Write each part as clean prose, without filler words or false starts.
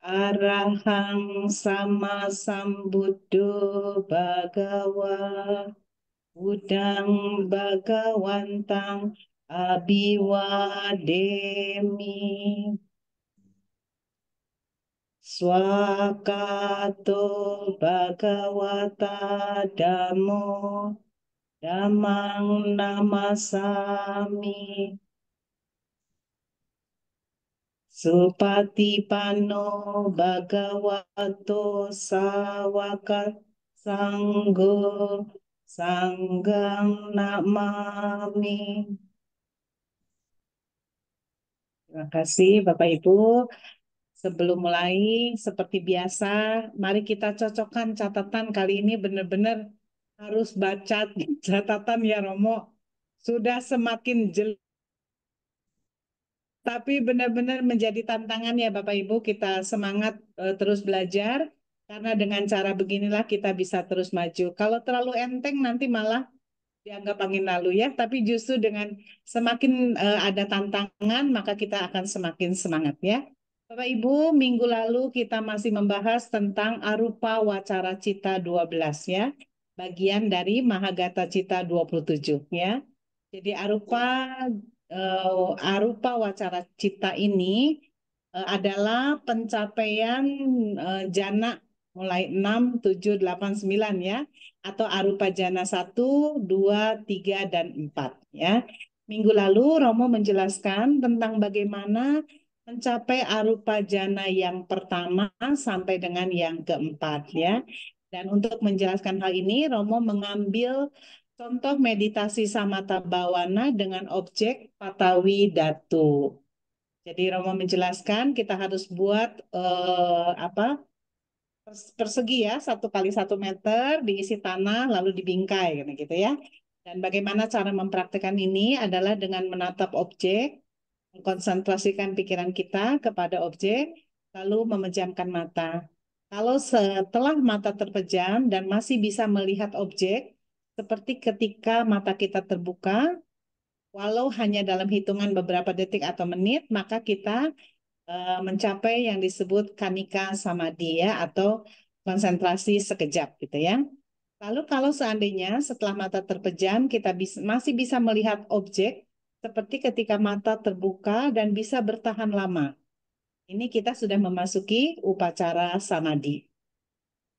Arahang sama sambuddho bhagawa Budang Bhagawantang Abiwademi Swakato Bhagawata Dhammo Dhammang Namasami Supatipanno Bhagavato Sawaka Sanggo Sanggang Namami. Terima kasih Bapak Ibu. Sebelum mulai, seperti biasa, mari kita cocokkan catatan kali ini benar-benar harus baca catatan ya Romo. Sudah semakin jelas, tapi benar-benar menjadi tantangan ya Bapak Ibu. Kita semangat terus belajar, karena dengan cara beginilah kita bisa terus maju. Kalau terlalu enteng nanti malah dianggap angin lalu ya, tapi justru dengan semakin ada tantangan, maka kita akan semakin semangat ya. Bapak Ibu, minggu lalu kita masih membahas tentang Arupa Wacara Cita 12 ya, bagian dari Mahagata Cita 27 ya. Jadi Arupa Wacara Cita ini adalah pencapaian jana mulai 6, 7, 8, 9 ya, atau arupa jana 1, 2, 3, dan 4 ya. Minggu lalu Romo menjelaskan tentang bagaimana mencapai arupa jana yang pertama sampai dengan yang keempat ya. Dan untuk menjelaskan hal ini Romo mengambil contoh meditasi samatha bawana dengan objek Patawi Datu. Jadi Romo menjelaskan kita harus buat persegi ya, 1 kali 1 meter diisi tanah lalu dibingkai gitu ya. Dan bagaimana cara mempraktikkan ini adalah dengan menatap objek, mengkonsentrasikan pikiran kita kepada objek, lalu memejamkan mata. Kalau setelah mata terpejam dan masih bisa melihat objek, seperti ketika mata kita terbuka, walau hanya dalam hitungan beberapa detik atau menit, maka kita mencapai yang disebut kanika samadhi ya, atau konsentrasi sekejap gitu ya. Lalu kalau seandainya setelah mata terpejam kita masih bisa melihat objek seperti ketika mata terbuka dan bisa bertahan lama. Ini kita sudah memasuki upacara samadhi.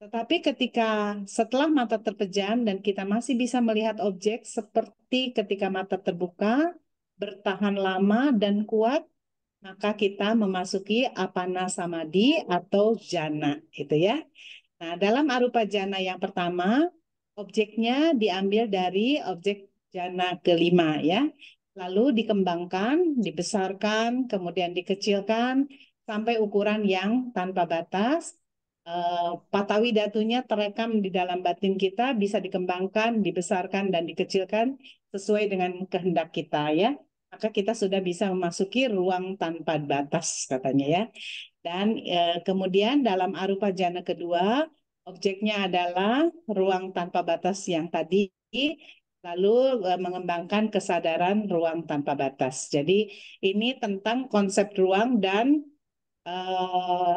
Tetapi ketika setelah mata terpejam dan kita masih bisa melihat objek seperti ketika mata terbuka, bertahan lama dan kuat, maka kita memasuki apana samadhi atau jana, gitu ya. Nah, dalam arupa jana yang pertama, objeknya diambil dari objek jana kelima ya. Lalu dikembangkan, dibesarkan, kemudian dikecilkan sampai ukuran yang tanpa batas. Patawi datunya terekam di dalam batin kita, bisa dikembangkan, dibesarkan, dan dikecilkan sesuai dengan kehendak kita ya. Maka kita sudah bisa memasuki ruang tanpa batas katanya ya. Dan kemudian dalam arupa jana kedua, objeknya adalah ruang tanpa batas yang tadi, lalu mengembangkan kesadaran ruang tanpa batas. Jadi ini tentang konsep ruang dan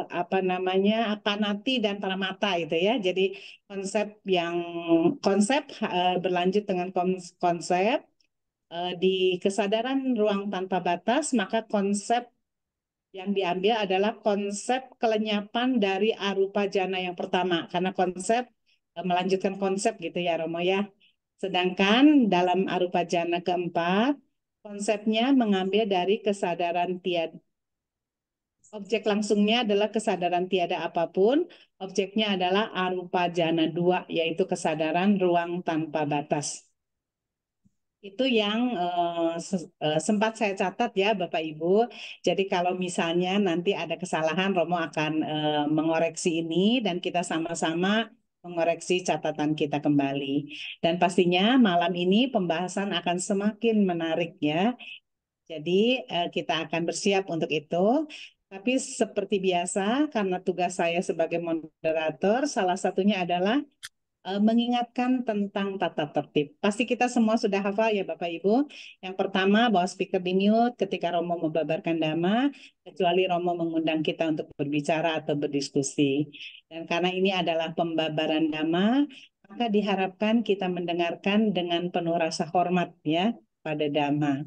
apa namanya, panati dan paramata itu ya. Jadi konsep berlanjut dengan konsep di kesadaran ruang tanpa batas, maka konsep yang diambil adalah konsep kelenyapan dari arupa jana yang pertama, karena konsep melanjutkan konsep gitu ya Romo ya. Sedangkan dalam arupa jana keempat, konsepnya mengambil dari kesadaran tiada. Objek langsungnya adalah kesadaran tiada apapun, objeknya adalah arupa jana 2, yaitu kesadaran ruang tanpa batas. Itu yang sempat saya catat ya Bapak Ibu. Jadi kalau misalnya nanti ada kesalahan, Romo akan mengoreksi ini dan kita sama-sama mengoreksi catatan kita kembali. Dan pastinya malam ini pembahasan akan semakin menarik ya. Jadi kita akan bersiap untuk itu. Tapi seperti biasa, karena tugas saya sebagai moderator, salah satunya adalah mengingatkan tentang tata tertib. Pasti kita semua sudah hafal ya Bapak Ibu. Yang pertama, bahwa speaker di mute ketika Romo membabarkan dhamma, kecuali Romo mengundang kita untuk berbicara atau berdiskusi. Dan karena ini adalah pembabaran dhamma, maka diharapkan kita mendengarkan dengan penuh rasa hormat ya pada dhamma.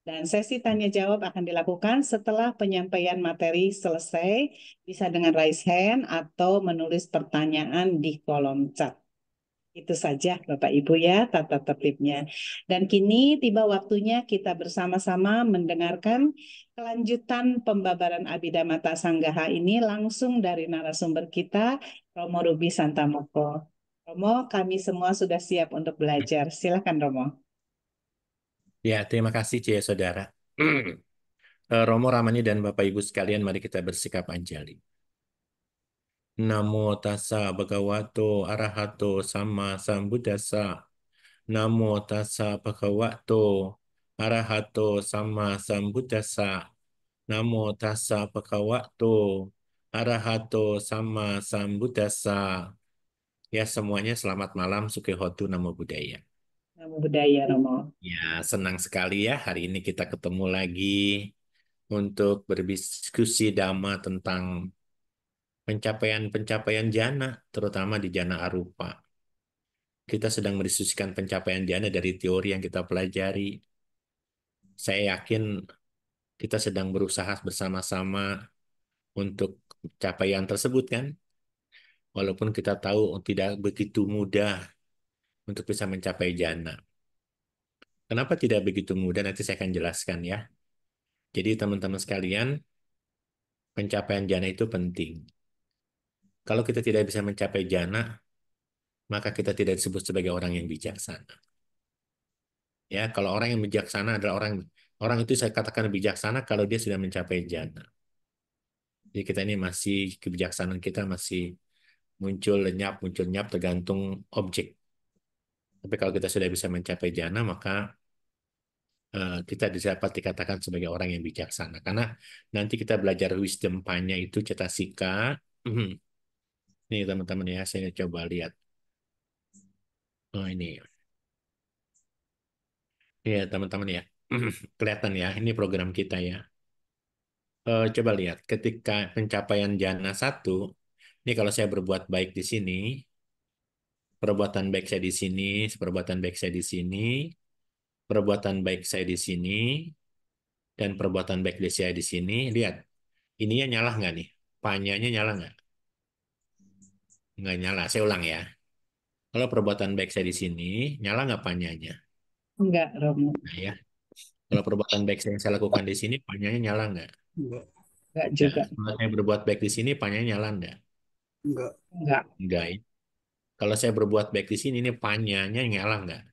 Dan sesi tanya jawab akan dilakukan setelah penyampaian materi selesai, bisa dengan raise hand atau menulis pertanyaan di kolom chat. Itu saja Bapak Ibu ya tata tertibnya. Dan kini tiba waktunya kita bersama-sama mendengarkan kelanjutan pembabaran Abhidhamma Sanggaha ini langsung dari narasumber kita, Romo Ruby Santamoko. Romo, kami semua sudah siap untuk belajar. Silakan Romo. Ya, terima kasih Cia Saudara. Romo Ramani dan Bapak Ibu sekalian, mari kita bersikap anjali. Namo tassa bhagavato arahato sama sambuddhassa. Namo tassa bhagavato arahato sama sambuddhassa. Namo tassa bhagavato arahato sama sambuddhassa. Ya, semuanya selamat malam, Sukihotu, Namo Buddhaya. Namo Buddhaya Romo. Ya, senang sekali ya hari ini kita ketemu lagi untuk berdiskusi dhamma tentang pencapaian-pencapaian jana, terutama di jana arupa. Kita sedang mendiskusikan pencapaian jana dari teori yang kita pelajari. Saya yakin kita sedang berusaha bersama-sama untuk capaian tersebut kan, walaupun kita tahu tidak begitu mudah untuk bisa mencapai jana. Kenapa tidak begitu mudah? Nanti saya akan jelaskan ya. Jadi teman-teman sekalian, pencapaian jana itu penting. Kalau kita tidak bisa mencapai jana, maka kita tidak disebut sebagai orang yang bijaksana. Ya, kalau orang yang bijaksana adalah orang orang itu saya katakan bijaksana kalau dia sudah mencapai jana. Jadi kita ini masih kebijaksanaan kita masih muncul lenyap tergantung objek. Tapi kalau kita sudah bisa mencapai jana, maka kita dapat dikatakan sebagai orang yang bijaksana. Karena nanti kita belajar wisdom panya itu cetasika. Nih teman-teman ya, saya coba lihat. Oh ini. Ya teman-teman ya. Kelihatan ya, ini program kita ya. Coba lihat, ketika pencapaian jana satu, ini kalau saya berbuat baik di sini, perbuatan baik saya di sini, perbuatan baik saya di sini, perbuatan baik saya di sini, dan perbuatan baik di saya di sini, lihat, ininya nyala nggak nih? Panyanya nyala nggak? Nggak nyala, saya ulang ya. Kalau perbuatan baik saya di sini, nyala nggak panyanya? Enggak Romo. Nah ya, kalau perbuatan baik yang saya lakukan di sini, panyanya nyala nggak? Enggak Ya, juga. kalau saya berbuat baik di sini, panyanya nyala nggak? Enggak. Nggak ya. Kalau saya berbuat baik di sini, ini panyanya nyala nggak?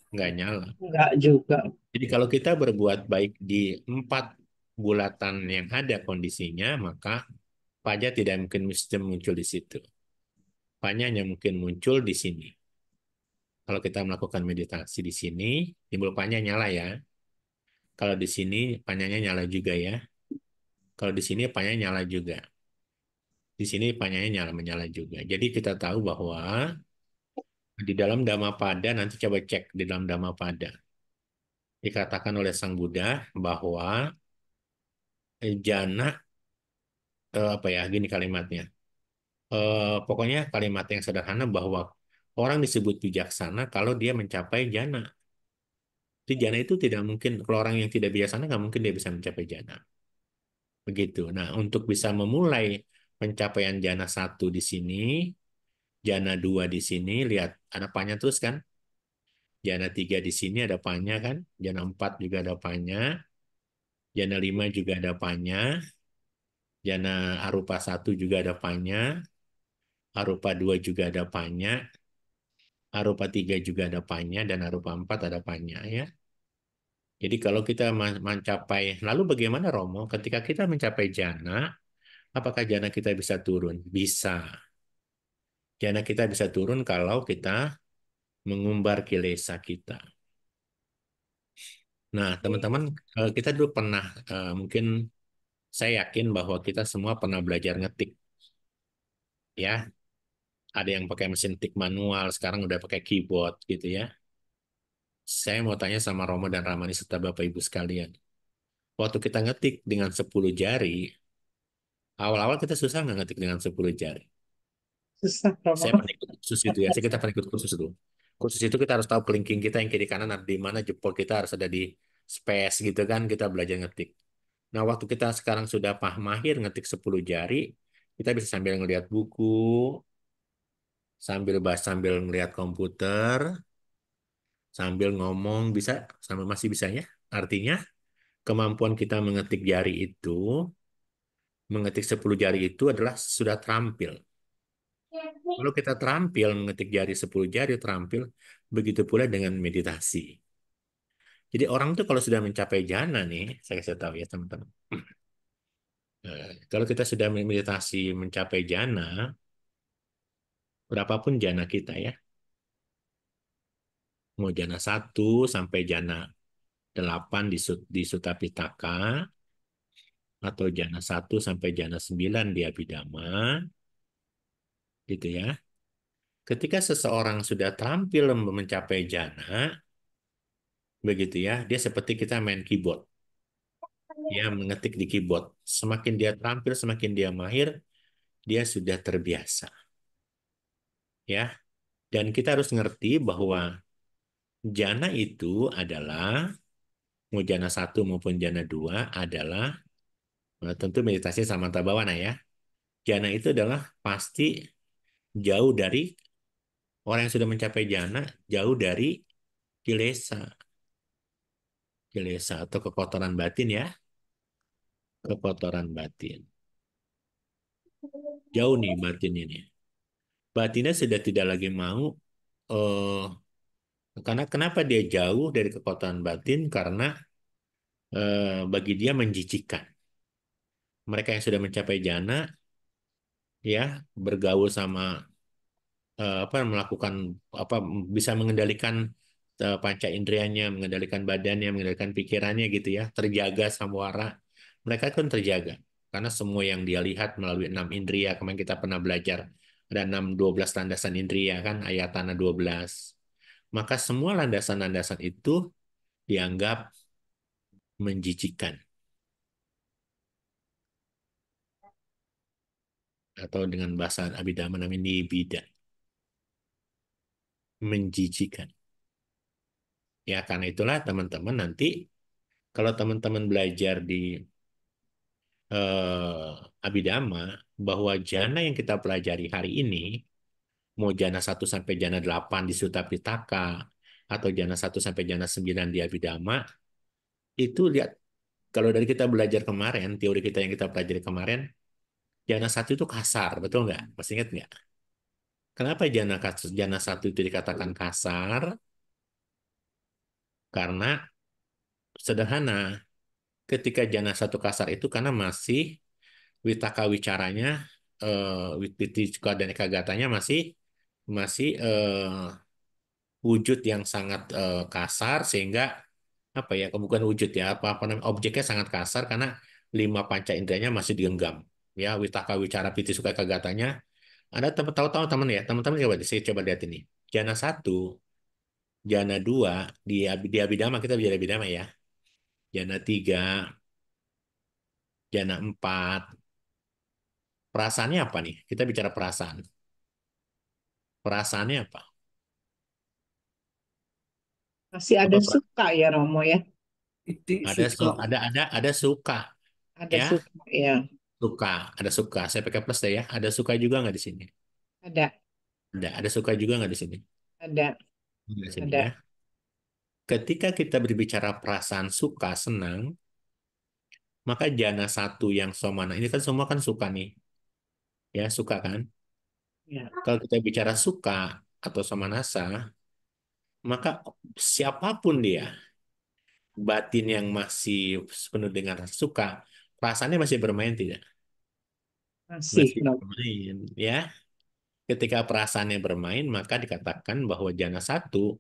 Nggak nyala. Enggak juga. Jadi kalau kita berbuat baik di 4 bulatan yang ada kondisinya, maka panya tidak mungkin mesti muncul di situ. Panya hanya mungkin muncul di sini. Kalau kita melakukan meditasi di sini, timbul panya nyala ya. Kalau di sini, panyanya nyala juga ya. Kalau di sini, panyanya nyala juga. Di sini, panyanya nyala-menyala juga. Jadi kita tahu bahwa di dalam Dhammapada, nanti coba cek di dalam Dhammapada. Dikatakan oleh Sang Buddha bahwa jana, apa ya, gini kalimatnya. Pokoknya kalimat yang sederhana bahwa orang disebut bijaksana kalau dia mencapai jana. Jadi jana itu tidak mungkin, kalau orang yang tidak bijaksana nggak mungkin dia bisa mencapai jana. Begitu. Nah, untuk bisa memulai pencapaian jana satu di sini, jana dua di sini, lihat ada panya terus kan? Jana tiga di sini ada panya kan? Jana empat juga ada panya, jana lima juga ada panya, jana arupa satu juga ada panya, arupa dua juga ada panya, arupa tiga juga ada panya, dan arupa empat ada panya ya. Jadi kalau kita mencapai, lalu bagaimana Romo? Ketika kita mencapai jana, apakah jana kita bisa turun? Bisa. Jana kita bisa turun kalau kita mengumbar kilesa kita. Nah, teman-teman, kita dulu pernah, mungkin saya yakin bahwa kita semua pernah belajar ngetik, ya. ada yang pakai mesin tik manual, sekarang udah pakai keyboard gitu ya. Saya mau tanya sama Romo dan Ramani serta Bapak Ibu sekalian. Waktu kita ngetik dengan 10 jari, awal-awal kita susah nggak ngetik dengan 10 jari. Susah, Romo. Saya pernah ikut kursus itu ya. Kita pernah ikut kursus dulu. Kursus itu kita harus tahu kelingking kita yang kiri kanan ada di mana, jempol kita harus ada di space gitu kan. Kita belajar ngetik. Nah, waktu kita sekarang sudah mahir ngetik 10 jari, kita bisa sambil ngelihat buku, sambil bahas, sambil ngelihat komputer, sambil ngomong, bisa, sambil masih bisanya. Artinya, kemampuan kita mengetik jari itu, mengetik 10 jari itu adalah sudah terampil. Kalau kita terampil mengetik jari 10 jari terampil, begitu pula dengan meditasi. Jadi orang tuh kalau sudah mencapai jana nih, saya kasih tahu ya teman-teman. Kalau kita sudah meditasi mencapai jana, berapapun jana kita ya, mau jana 1 sampai jana 8 di Sutta Pitaka, atau jana 1 sampai jana 9 di Abhidhamma, gitu ya. Ketika seseorang sudah terampil mencapai jana, begitu ya, dia seperti kita main keyboard. Dia mengetik di keyboard. Semakin dia terampil, semakin dia mahir, dia sudah terbiasa. Ya, dan kita harus ngerti bahwa jana itu adalah, mau jana 1 maupun jana 2 adalah, tentu meditasi samanta bawana ya. Jana itu adalah pasti jauh dari, orang yang sudah mencapai jana, jauh dari kilesa. Kilesa atau kekotoran batin ya. Kekotoran batin. Jauh nih batin ini. Batinnya sudah tidak lagi mau, eh, karena kenapa dia jauh dari kekotoran batin? Karena bagi dia menjijikkan. Mereka yang sudah mencapai jana, ya bergaul sama, apa, melakukan apa, bisa mengendalikan panca indrianya, mengendalikan badannya, mengendalikan pikirannya gitu ya, terjaga samwara. Mereka kan terjaga karena semua yang dia lihat melalui 6 indria. Kemarin kita pernah belajar ada 12 landasan indria kan, ayatana 12. Maka semua landasan-landasan itu dianggap menjijikan, atau dengan bahasa Abhidhamma namanya nibida, menjijikan. Ya, karena itulah teman-teman nanti kalau teman-teman belajar di Abhidhamma, bahwa jana yang kita pelajari hari ini, mau jana 1 sampai jana 8 di Sutta Pitaka, atau jana 1 sampai jana 9 di Abhidhamma, itu lihat, kalau dari kita belajar kemarin, teori kita yang kita pelajari kemarin, jana 1 itu kasar, betul nggak? Masih ingat nggak? Kenapa jana 1 itu dikatakan kasar? Karena sederhana, ketika jana 1 kasar itu karena masih witaka wicaranya, witika dan ekagatanya masih masih wujud yang sangat kasar, sehingga apa ya, bukan wujud ya, apa namanya, objeknya sangat kasar karena 5 panca inderanya masih digenggam, ya, witaka wicara piti suka ekagatanya. Ada tahu-tahu teman ya, teman-teman coba saya coba lihat ini, jana 1, jana 2 di Abhidhamma, kita bicara Abhidhamma ya, jana 3, jana 4, perasaannya apa nih? Kita bicara perasaan. Perasaannya apa? Masih ada Apa suka ya, Romo ya. Itu ada suka. ada suka Ada ya, suka ya. suka, ada suka, saya pakai plus deh ya, ada suka juga nggak di sini? Ada, Ada suka juga nggak di sini? ada, Di sini ada. ya. Ketika kita berbicara perasaan suka senang, maka jana 1 yang somana ini kan semua kan suka nih, ya, suka kan. Ya. Kalau kita bicara suka atau somanasa, maka siapapun dia, batin yang masih penuh dengan rasa suka, perasaannya masih bermain tidak? Masih, Masih Romo. bermain ya. Ketika perasaannya bermain, maka dikatakan bahwa jana 1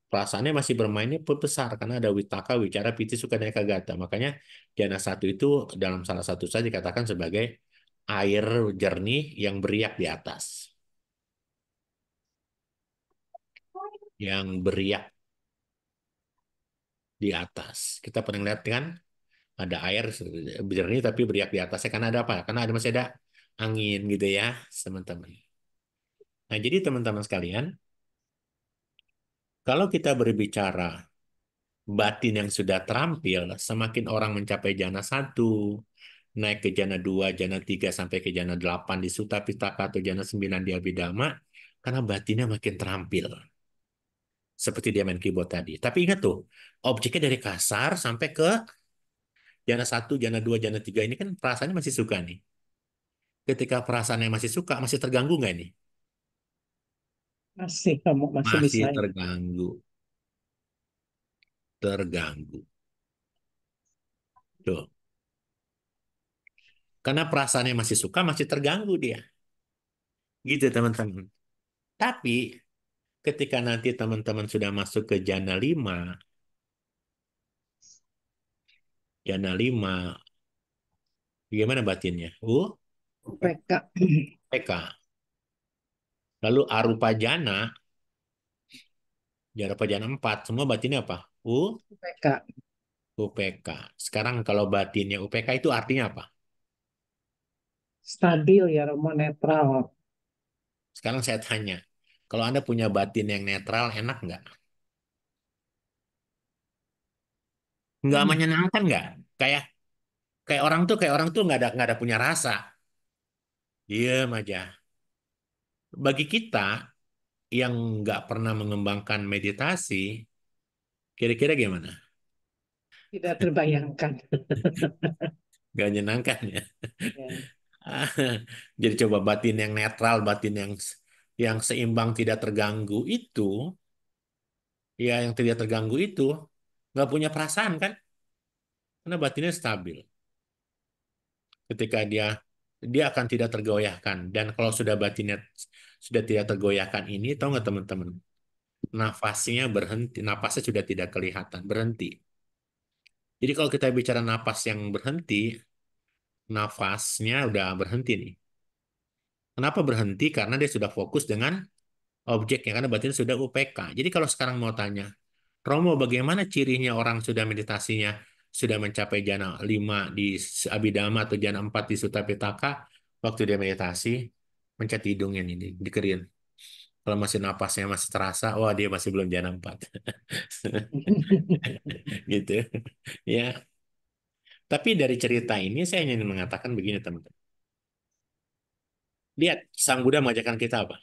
perasaannya masih bermainnya besar karena ada witaka, wicara, piti, suka, dan ekagata. Makanya jana 1 itu dalam salah satu saja dikatakan sebagai air jernih yang beriak di atas. yang beriak di atas. Kita pernah lihat kan, ada air jernih tapi beriak di atasnya karena ada apa? Karena ada masih ada angin gitu ya, teman-teman. Nah, jadi teman-teman sekalian, kalau kita berbicara batin yang sudah terampil, semakin orang mencapai jana satu, naik ke jana dua, jana tiga, sampai ke jana delapan di Sutta Pitaka atau jana sembilan di Abhidhamma, karena batinnya makin terampil. Seperti dia main keyboard tadi. Tapi ingat tuh, objeknya dari kasar sampai ke jana satu, jana dua, jana tiga ini kan perasaannya masih suka nih. Ketika perasaannya masih suka, masih terganggu nggak nih? Masih kamu masih Masih bisa. terganggu. Terganggu. Tuh. Karena perasaannya masih suka, masih terganggu dia. Gitu teman-teman. Tapi ketika nanti teman-teman sudah masuk ke jana 5, bagaimana batinnya? UPK. PK. Lalu arupa jana, arupa jana 4, semua batinnya apa? UPK. UPK. Sekarang kalau batinnya UPK itu artinya apa? Stabil ya Romo, netral. Sekarang saya tanya, kalau Anda punya batin yang netral, enak nggak? Nggak Hmm, menyenangkan nggak? Kayak kayak orang tuh nggak ada punya rasa. Diam aja. Bagi kita yang nggak pernah mengembangkan meditasi, kira-kira gimana? tidak terbayangkan. Nggak menyenangkan ya. Ya. Jadi coba batin yang netral, batin yang seimbang tidak terganggu itu, ya yang tidak terganggu itu nggak punya perasaan kan? Karena batinnya stabil. Ketika dia akan tidak tergoyahkan. Dan kalau sudah batinnya sudah tidak tergoyahkan ini, tahu nggak teman-teman? Nafasnya berhenti, nafasnya sudah tidak kelihatan, berhenti. Jadi kalau kita bicara napas yang berhenti, nafasnya udah berhenti nih. Kenapa berhenti? Karena dia sudah fokus dengan objeknya, karena batinnya sudah UPK. Jadi kalau sekarang mau tanya, Romo, bagaimana cirinya orang sudah meditasinya sudah mencapai jana 5 di Abhidhamma atau jana 4 di Sutta Pitaka, waktu dia meditasi, mencet hidungnya nih, dikerin. Kalau masih napasnya masih terasa, wah dia masih belum jana 4. Gitu. Ya. Tapi dari cerita ini saya ingin mengatakan begini, teman-teman. Lihat, Sang Buddha mengajarkan kita apa?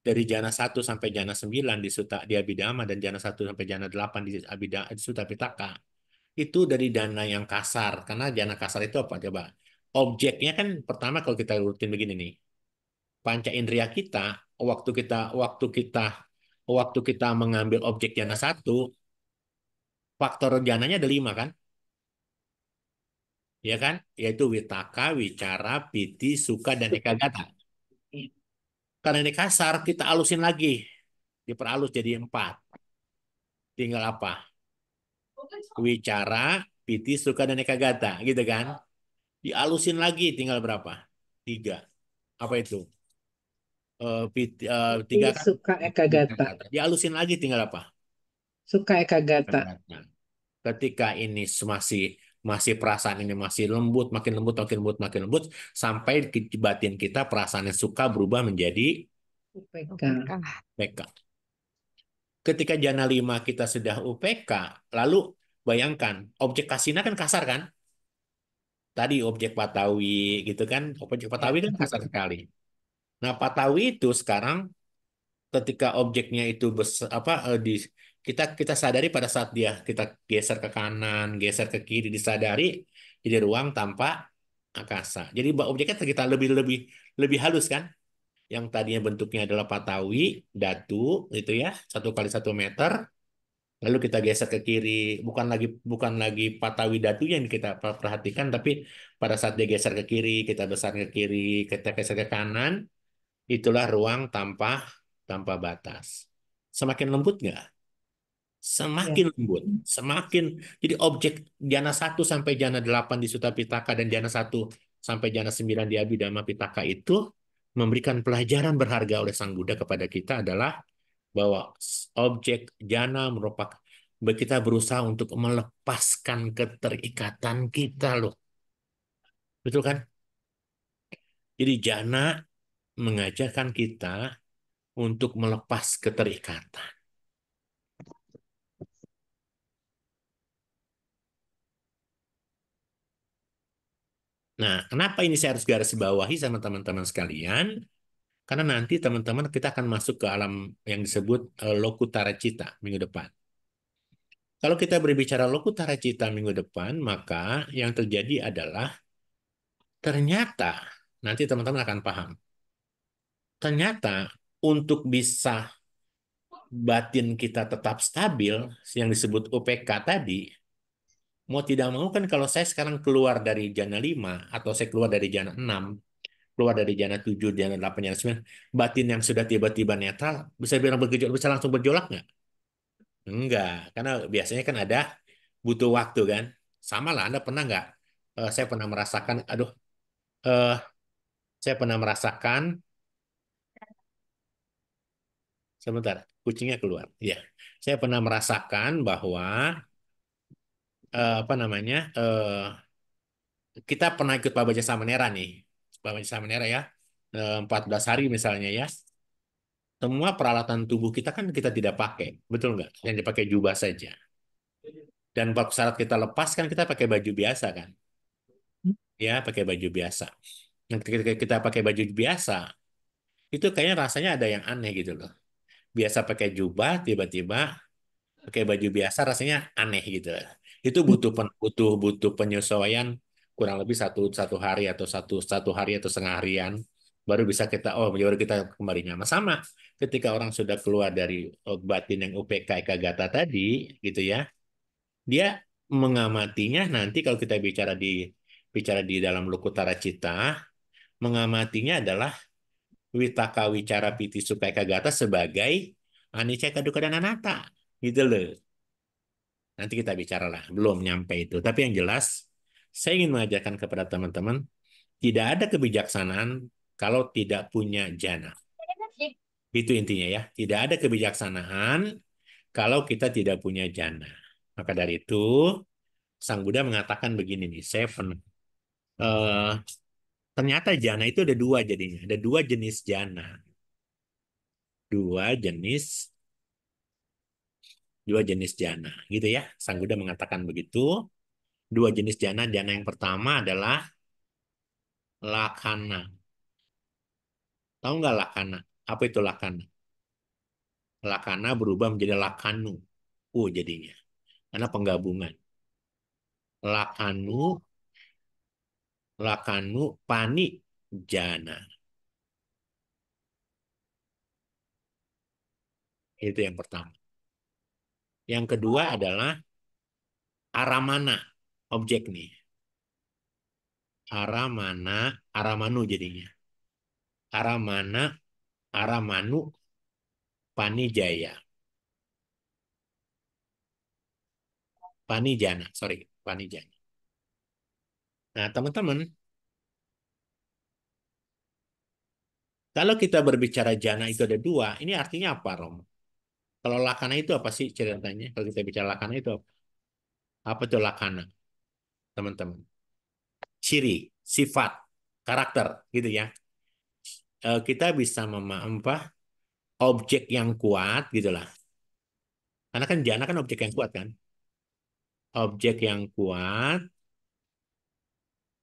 Dari jana 1 sampai jana 9 di Abhidhamma dan jana 1 sampai jana 8 di di Sutta Pitaka. Itu dari dana yang kasar. Karena dana kasar itu apa? Coba. Objeknya kan pertama kalau kita rutin begini nih. Panca indera kita, waktu kita waktu kita waktu kita mengambil objek jana satu, faktor jananya ada 5 kan? Ya kan? Yaitu witaka, wicara, piti, suka, dan ekagata. Karena ini kasar, kita alusin lagi. Diperhalus jadi 4. Tinggal apa? Wicara, piti, suka, dan ekagata. Gitu kan? Dialusin lagi tinggal berapa? 3. Apa itu? Iti Tiga kan? suka ekagata. Dihalusin lagi tinggal apa? Suka ekagata. Nah, ketika ini masih masih perasaan ini masih lembut, makin lembut, makin lembut, makin lembut, sampai batin kita perasaan yang suka berubah menjadi UPK. UPK. PK. Ketika jana 5 kita sudah UPK, lalu bayangkan, objek kasina kan kasar kan? Tadi objek Patawi gitu kan, objek Ya. Patawi kan kasar sekali. Nah, Patawi itu sekarang ketika objeknya itu kita kita sadari pada saat kita geser ke kanan, geser ke kiri, disadari jadi ruang tanpa akasa. Jadi objeknya kita lebih lebih lebih halus kan? Yang tadinya bentuknya adalah patawi, datu, itu ya, 1 kali 1 meter. Lalu kita geser ke kiri, bukan lagi patawi datu yang kita perhatikan, tapi pada saat dia geser ke kiri, kita besar ke kiri, kita geser ke kanan, itulah ruang tanpa tanpa batas. Semakin lembut nggak? Ya. Semakin lembut. Semakin jadi objek jana 1 sampai jana 8 di Sutta Pitaka dan jana 1 sampai jana 9 di Abhidhamma Pitaka itu memberikan pelajaran berharga oleh Sang Buddha kepada kita adalah bahwa objek jana merupakan kita berusaha untuk melepaskan keterikatan kita loh. Betul kan? Jadi jana mengajarkan kita untuk melepas keterikatan. Nah, kenapa ini saya harus garis bawahi sama teman-teman sekalian? Karena nanti teman-teman kita akan masuk ke alam yang disebut Lokutara Cita minggu depan. Kalau kita berbicara Lokutara Cita minggu depan, maka yang terjadi adalah ternyata nanti teman-teman akan paham. Ternyata untuk bisa batin kita tetap stabil, yang disebut UPK tadi, mau tidak mau kan kalau saya sekarang keluar dari jana 5 atau saya keluar dari jana 6, keluar dari jana 7, jana 8, jana 9, batin yang sudah tiba-tiba netral, bisa bilang bergejolak, bisa langsung berjolak nggak? Enggak, karena biasanya kan ada butuh waktu kan. Sama lah, Anda pernah nggak? Saya pernah merasakan, aduh, eh, saya pernah merasakan, sebentar, kucingnya keluar. Ya, saya pernah merasakan bahwa apa namanya, kita pernah ikut Babaja Samanera nih, Babaja Samanera ya, 14 hari misalnya ya. Semua peralatan tubuh kita kan kita tidak pakai, betul nggak? Yang dipakai jubah saja. Dan waktu saat kita lepas kan kita pakai baju biasa kan, ya pakai baju biasa. Nah, ketika kita pakai baju biasa, itu kayaknya rasanya ada yang aneh gitu loh. Biasa pakai jubah, tiba-tiba pakai baju biasa rasanya aneh gitu. Itu butuh butuh penyesuaian kurang lebih satu hari atau satu hari atau setengah harian baru bisa kita baru kita kembali nyaman sama ketika orang sudah keluar dari batin yang UPK Ekagata tadi gitu ya, dia mengamatinya nanti kalau kita bicara di dalam Lokutara Cita, mengamatinya adalah Witaka Wicara Piti Sukha Ekagata sebagai anicca dukkha dan anatta gitu loh. Nanti kita bicaralah, belum nyampe itu. Tapi yang jelas, saya ingin mengajarkan kepada teman-teman, tidak ada kebijaksanaan kalau tidak punya jana. Itu intinya ya. Tidak ada kebijaksanaan kalau kita tidak punya jana. Maka dari itu, Sang Buddha mengatakan begini nih, eh, ternyata jana itu ada dua jadinya. Ada dua jenis jana. Dua jenis, dua jenis jana. Gitu ya. Sang Buddha mengatakan begitu. Dua jenis jana. Jana yang pertama adalah lakana. Tahu nggak lakana? Apa itu lakana? Lakana berubah menjadi lakanu. Jadinya. Karena penggabungan. Lakanu, lakanu, pani, jana. Itu yang pertama. Yang kedua adalah aramana. Objek nih. Aramana, aramanu jadinya. Aramana, aramanu, panijaya. Panijana, sorry. Panijana. Nah, teman-teman, kalau kita berbicara jana itu ada dua, ini artinya apa, Rom? Kalau lakana itu apa sih ceritanya? Kalau kita bicara lakana itu apa? Apa itu lakana, teman-teman? Ciri, sifat, karakter, gitu ya. Kita bisa apa? Objek yang kuat, gitulah. Karena kan jana kan objek yang kuat kan. Objek yang kuat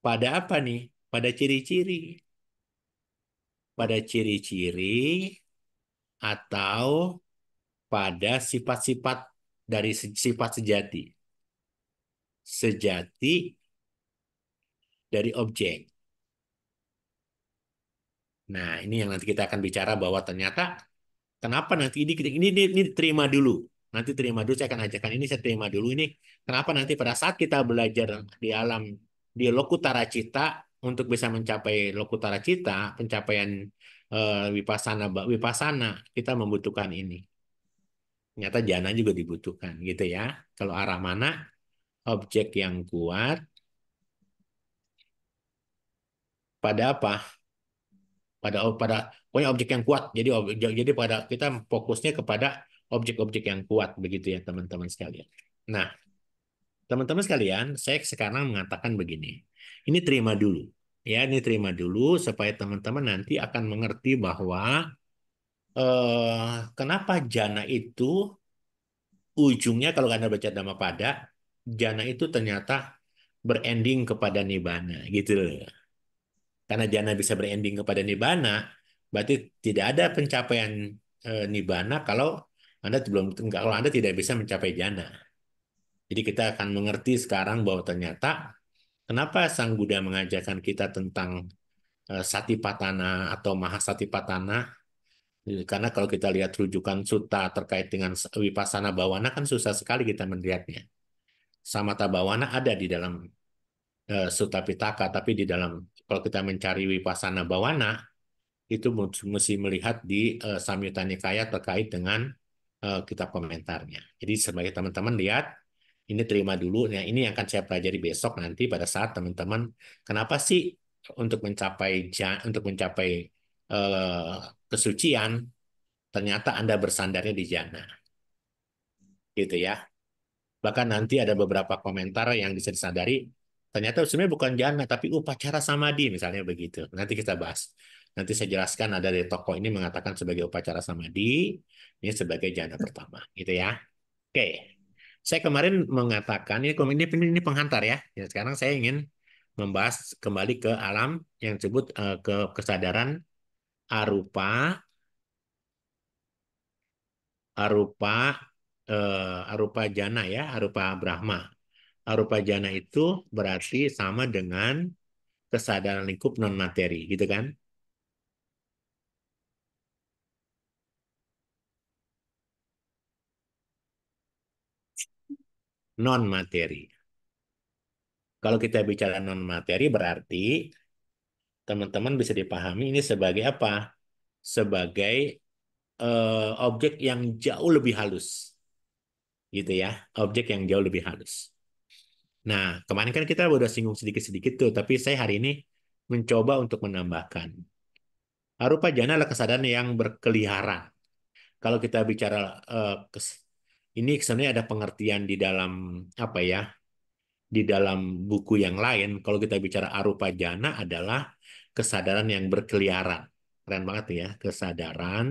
pada apa nih? Pada ciri-ciri, pada ciri-ciri atau pada sifat-sifat dari sifat sejati, sejati dari objek. Nah, ini yang nanti kita akan bicara bahwa ternyata kenapa nanti ini terima dulu. Nanti terima dulu, saya akan ajarkan ini, saya terima dulu ini. Kenapa nanti pada saat kita belajar di alam, di Lokutara Cita, untuk bisa mencapai Lokutara Cita, pencapaian Vipassana, kita membutuhkan ini. Ternyata jana juga dibutuhkan, gitu ya. Kalau arah mana, objek yang kuat, pada apa? pada pokoknya objek yang kuat. Jadi pada kita fokusnya kepada objek-objek yang kuat begitu ya teman-teman sekalian. Nah, teman-teman sekalian, saya sekarang mengatakan begini. Ini terima dulu. Ya, ini terima dulu supaya teman-teman nanti akan mengerti bahwa kenapa jana itu ujungnya kalau Anda baca Dhammapada, jana itu ternyata berending kepada nibbana gitu loh. Karena jana bisa berending kepada nibbana, berarti tidak ada pencapaian nibbana kalau Anda tidak bisa mencapai jana. Jadi kita akan mengerti sekarang bahwa ternyata kenapa Sang Buddha mengajarkan kita tentang Satipatthana atau Mahasatipatthana. Karena kalau kita lihat rujukan sutta terkait dengan Vipassana Bhawana kan susah sekali kita melihatnya. Samatha Bhawana ada di dalam Sutta Pitaka, tapi di dalam kalau kita mencari Vipassana Bhawana itu mesti melihat di Samyutta Nikaya terkait dengan kitab komentarnya. Jadi sebagai teman-teman lihat, ini terima dulu. Nah, ini yang akan saya pelajari besok nanti pada saat teman-teman, kenapa sih untuk mencapai eh, kesucian ternyata Anda bersandarnya di jana, gitu ya. Bahkan nanti ada beberapa komentar yang bisa disadari, ternyata sebenarnya bukan jana, tapi upacara samadhi, misalnya begitu. Nanti kita bahas. Nanti saya jelaskan ada dari tokoh ini mengatakan sebagai upacara samadhi, ini sebagai jana pertama, gitu ya. Oke, saya kemarin mengatakan, ini penghantar ya. Ya, sekarang saya ingin membahas kembali ke alam yang disebut ke kesadaran arupa, arupa, arupa jana ya, arupa Brahma. Arupa jana itu berarti sama dengan kesadaran lingkup non materi, gitu kan? Non materi. Kalau kita bicara non materi berarti teman-teman bisa dipahami ini sebagai apa? Sebagai objek yang jauh lebih halus, gitu ya. Objek yang jauh lebih halus. Nah, kemarin kan kita udah singgung sedikit-sedikit tuh, tapi saya hari ini mencoba untuk menambahkan. Arupa jana adalah kesadaran yang berkeliaran. Kalau kita bicara ini sebenarnya ada pengertian di dalam apa ya? Di dalam buku yang lain, kalau kita bicara arupa jana adalah kesadaran yang berkeliaran. Keren banget ya, kesadaran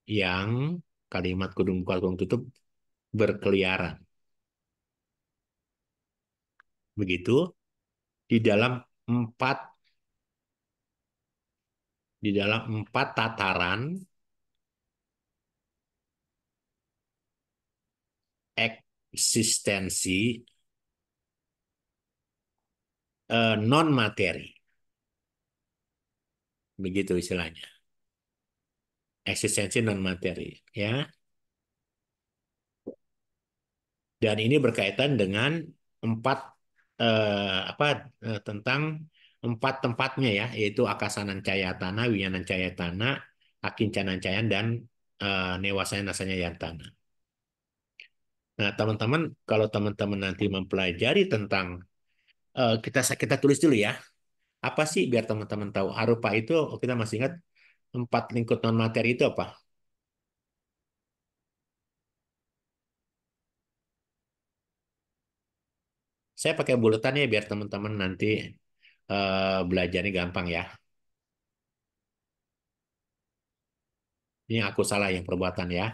yang kalimat kudung buka kudung tutup berkeliaran. Begitu di dalam empat empat tataran eksistensi non materi. Begitu istilahnya. Eksistensi non materi, ya. Dan ini berkaitan dengan empat apa tentang empat tempatnya ya, yaitu Akasanan Cayatana, Winyanan Cayatana, Akincanan Cayan dan Newasanya Nasanya Yantana. Nah, teman-teman, kalau teman-teman nanti mempelajari tentang kita kita tulis dulu ya. Apa sih biar teman-teman tahu arupa itu kita masih ingat empat lingkup non materi itu apa? Saya pakai buletan ya biar teman-teman nanti belajarnya gampang ya. Ini aku salah yang perbuatan ya.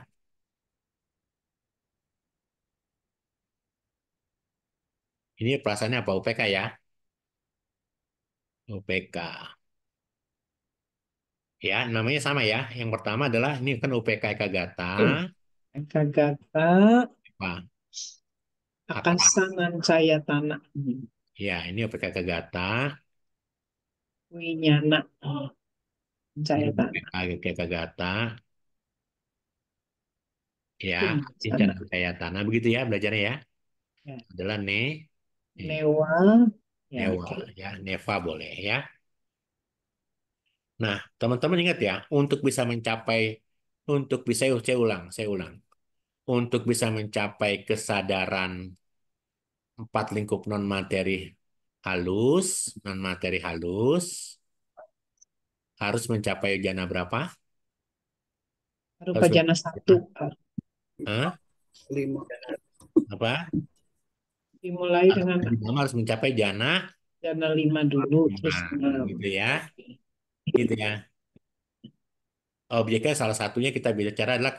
Ini perasaannya apa UPK ya? UPK. Ya, namanya sama ya. Yang pertama adalah ini kan UPK Ekagata. Ekagata, Apa? Apa? Akasanan Cayatana, Ya, ini UPK Ekagata. Winyana Ini Cayatana. UPK Ekagata. Ya, Winyana. Kincana Caya Tanah. Begitu ya belajarnya ya. Ya. Adalah nih, Newa, ya Newa. oke. Ya, Neva boleh ya. Nah, teman-teman ingat ya, untuk bisa, saya ulang. Untuk bisa mencapai kesadaran empat lingkup non materi halus, harus mencapai jana berapa? Rupa Harus jana mencapai satu. berapa? Hah? lima. Apa? Dimulai Harus, dengan pertama harus mencapai jana jana 5 dulu, terus 5. 6. Gitu ya. Gitu ya. Objeknya salah satunya kita bicara adalah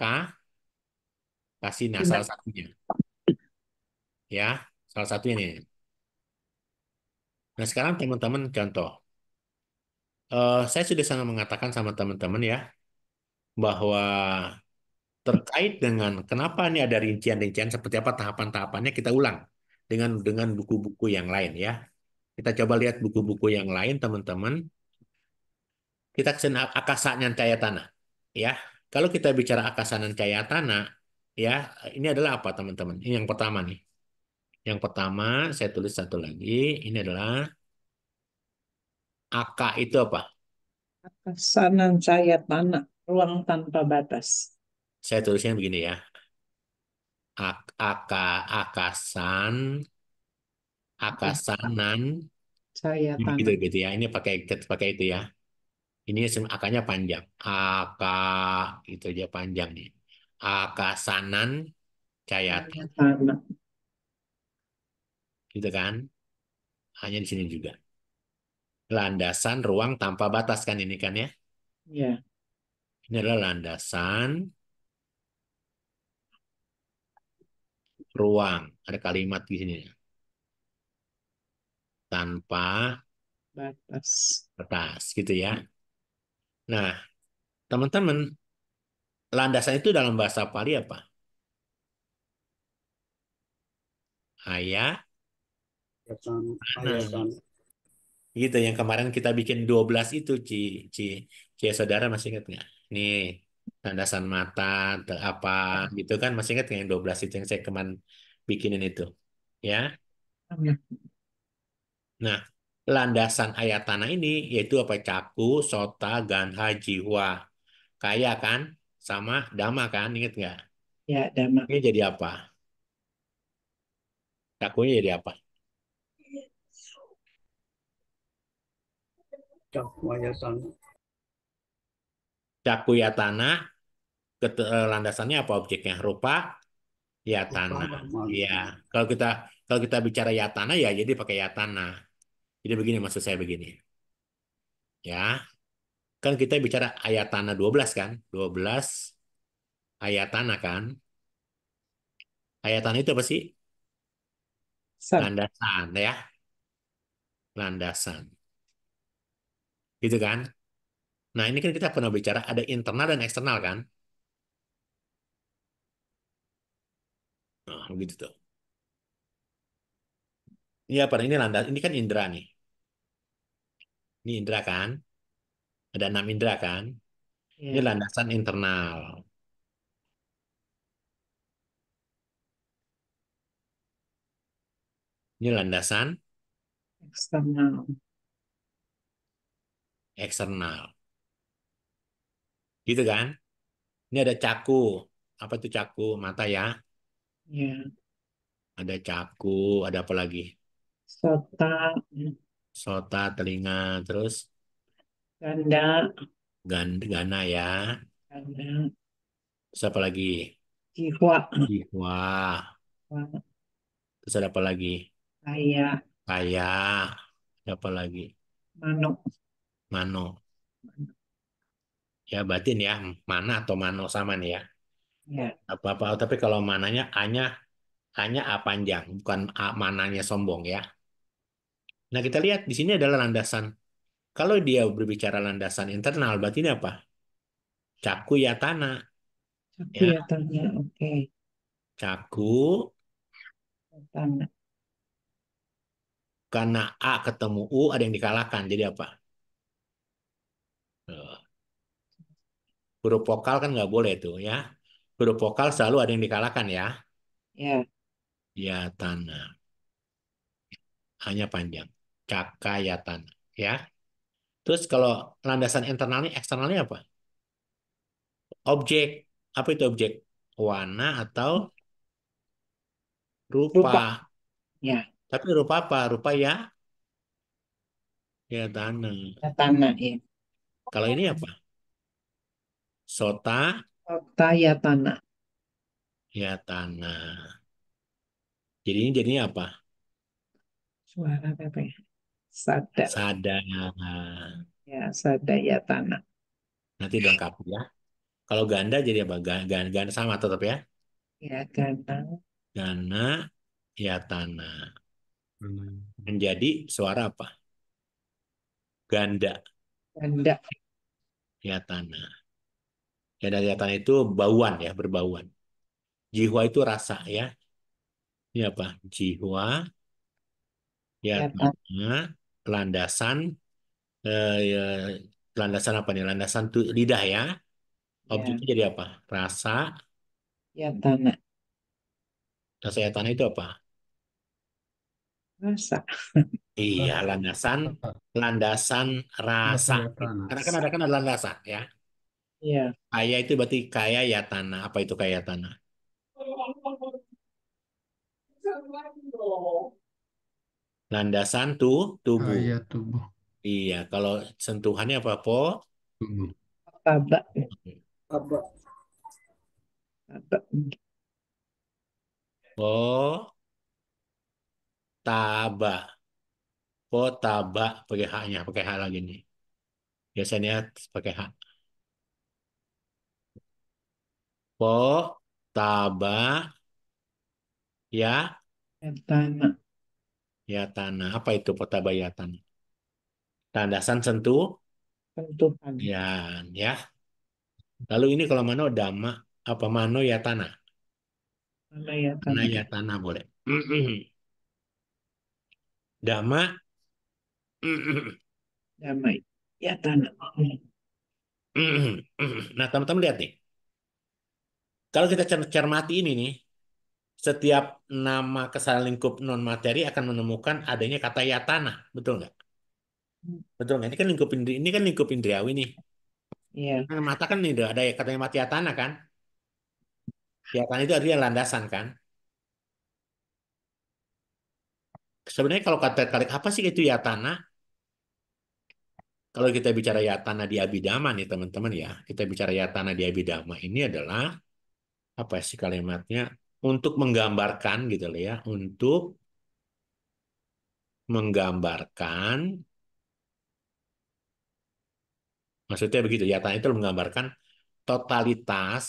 kasina, salah Tindak satunya. Ya, salah satunya nih. Nah, sekarang teman-teman contoh. Saya sudah sangat mengatakan sama teman-teman ya, bahwa terkait dengan kenapa ini ada rincian-rincian seperti apa tahapan-tahapannya kita ulang dengan buku-buku yang lain ya. Kita coba lihat buku-buku yang lain teman-teman. Kita kesana akasanan caya tanah ya. Kalau kita bicara akasanan caya tanah ya, ini adalah apa teman-teman? Ini yang pertama nih. Yang pertama saya tulis satu lagi. Ini adalah AK itu apa? Kasanan cahaya tanah, ruang tanpa batas. Saya tulisnya begini ya. AK akasan akasanan Cahaya gitu tanah. gitu ya. Ini pakai pakai itu ya. Ini akanya panjang. AK itu aja panjang nih. Akasanan Cayata, Cahaya tanah. gitu kan? Hanya di sini juga. Landasan ruang tanpa batas kan ini kan ya? Ya, Ini adalah landasan ruang. Ada kalimat di sini tanpa batas. batas gitu ya. Nah, teman-teman, landasan itu dalam bahasa Pali apa? Ayat Ayatan, tanah. ayatan. Gitu yang kemarin kita bikin 12 itu Ci, Ci saudara masih ingat nggak? Nih, landasan mata apa gitu kan masih ingat nggak yang 12 itu yang saya kemarin bikinin itu. Ya. Ya, Nah, landasan ayat tanah ini yaitu apa? Caku, sota, ganha, jiwa. Kaya kan? Sama dama kan? Ingat nggak? ya, dama. Ini jadi apa? Cakunya jadi apa? Caku ayatan. Caku ya tanah, landasannya apa objeknya? Rupa ya Rupa tanah. Brahman. Iya. Kalau kalau kita bicara ya tanah ya jadi pakai ya tanah. Jadi begini maksud saya begini. Ya. Kan kita bicara ayat tanah 12 kan? 12 ayat tanah kan? Ayat tanah itu apa sih? Sat, Landasan ya. Landasan. Gitu kan? Nah, ini kan kita pernah bicara ada internal dan eksternal kan? Nah, begitu tuh. Iya, pada ini landas, ini kan indera nih. Ini indera kan? Ada 6 indera kan? Ini ya, landasan internal. Ini landasan eksternal. eksternal. Gitu kan? Ini ada caku. Apa itu caku? Mata ya. Ya, Ada caku, ada apa lagi? sota, Sota, telinga, terus ganda, gana ya. ganda, Terus apa lagi? jiwa, Wah, terus ada apa lagi? kaya, Kayak, ada apa lagi? mano. Mano. Ya, batin ya. Mana atau mano sama nih ya. Ya, Apa-apa. Tapi kalau mananya hanya A panjang, bukan A mananya sombong ya. Nah, kita lihat di sini adalah landasan. Kalau dia berbicara landasan internal, berarti ini apa? Caku ya tanah. aku Ya, ya tanya, oke, caku tanah. karena A ketemu U ada yang dikalahkan. Jadi apa? Eh, Huruf vokal kan nggak boleh tuh ya. Huruf vokal selalu ada yang dikalahkan ya. Ya, Ya tanah. Hanya panjang. Cakaya tanah. Ya. Terus kalau landasan internalnya, eksternalnya apa? Objek. Apa itu objek? Warna atau rupa. rupa. Ya, Tapi rupa apa? Rupa ya? Ya tanah. ya tanah ya. Kalau ini apa? Sota Tayatana. Yatana. Jadi ini jadinya apa? Suara apa ya? Sada. Sadana. Ya, Sadayatana. Nanti dilengkapi ya. Kalau ganda jadi apa? Ganda sama tetap ya. Ya, Gana. Gana Yatana. Hmm. Menjadi suara apa? Ganda Ganda. Yatana. Ganda Yatana itu bauan ya, berbauan. Jihwa itu rasa ya. Ini apa? Jihwa Yatana. Yatana. Landasan. Ya, landasan apa nih? Landasan tuh lidah ya. Ya, Objeknya jadi apa? Rasa. Yatana. Rasa Yatana itu apa? Rasa. Iya, landasan rasa. Rasa tanah. Karena kan ada landasan ya. Ya. Kaya itu berarti kaya ya tanah. Apa itu kaya tanah? Landasan tuh tubuh. Kaya tubuh. Iya, kalau sentuhannya apa po? Tubuh. Taba. Apa? Taba. Po taba. Po taba pakai haknya, pakai hak lagi nih. Biasanya pakai hak. Po taba ya Yatana. ya tanah. Apa itu po taba ya tanah? Landasan sentuh Sentuhan. ya. Lalu ini kalau mano dama apa mano ya tanah? Mana Tanah Yatana? ya tanah boleh. Dama. Damai. Yatana. Nah, teman-teman lihat nih. Kalau kita cermati ini nih, setiap nama kesalahan lingkup non materi akan menemukan adanya kata yatana, betul nggak? Betul nggak? Ini kan lingkup indriawi nih. Iya. Nah, mata kan ini ada katanya mati yatana kan? Yatana itu artinya landasan kan? Sebenarnya kalau kata kalik apa sih itu yatana? Kalau kita bicara yatana di Abhidhamma nih teman-teman ya, kita bicara yatana di Abhidhamma ini adalah apa sih kalimatnya? Untuk menggambarkan gitu loh ya, untuk menggambarkan, maksudnya begitu, yatana itu menggambarkan totalitas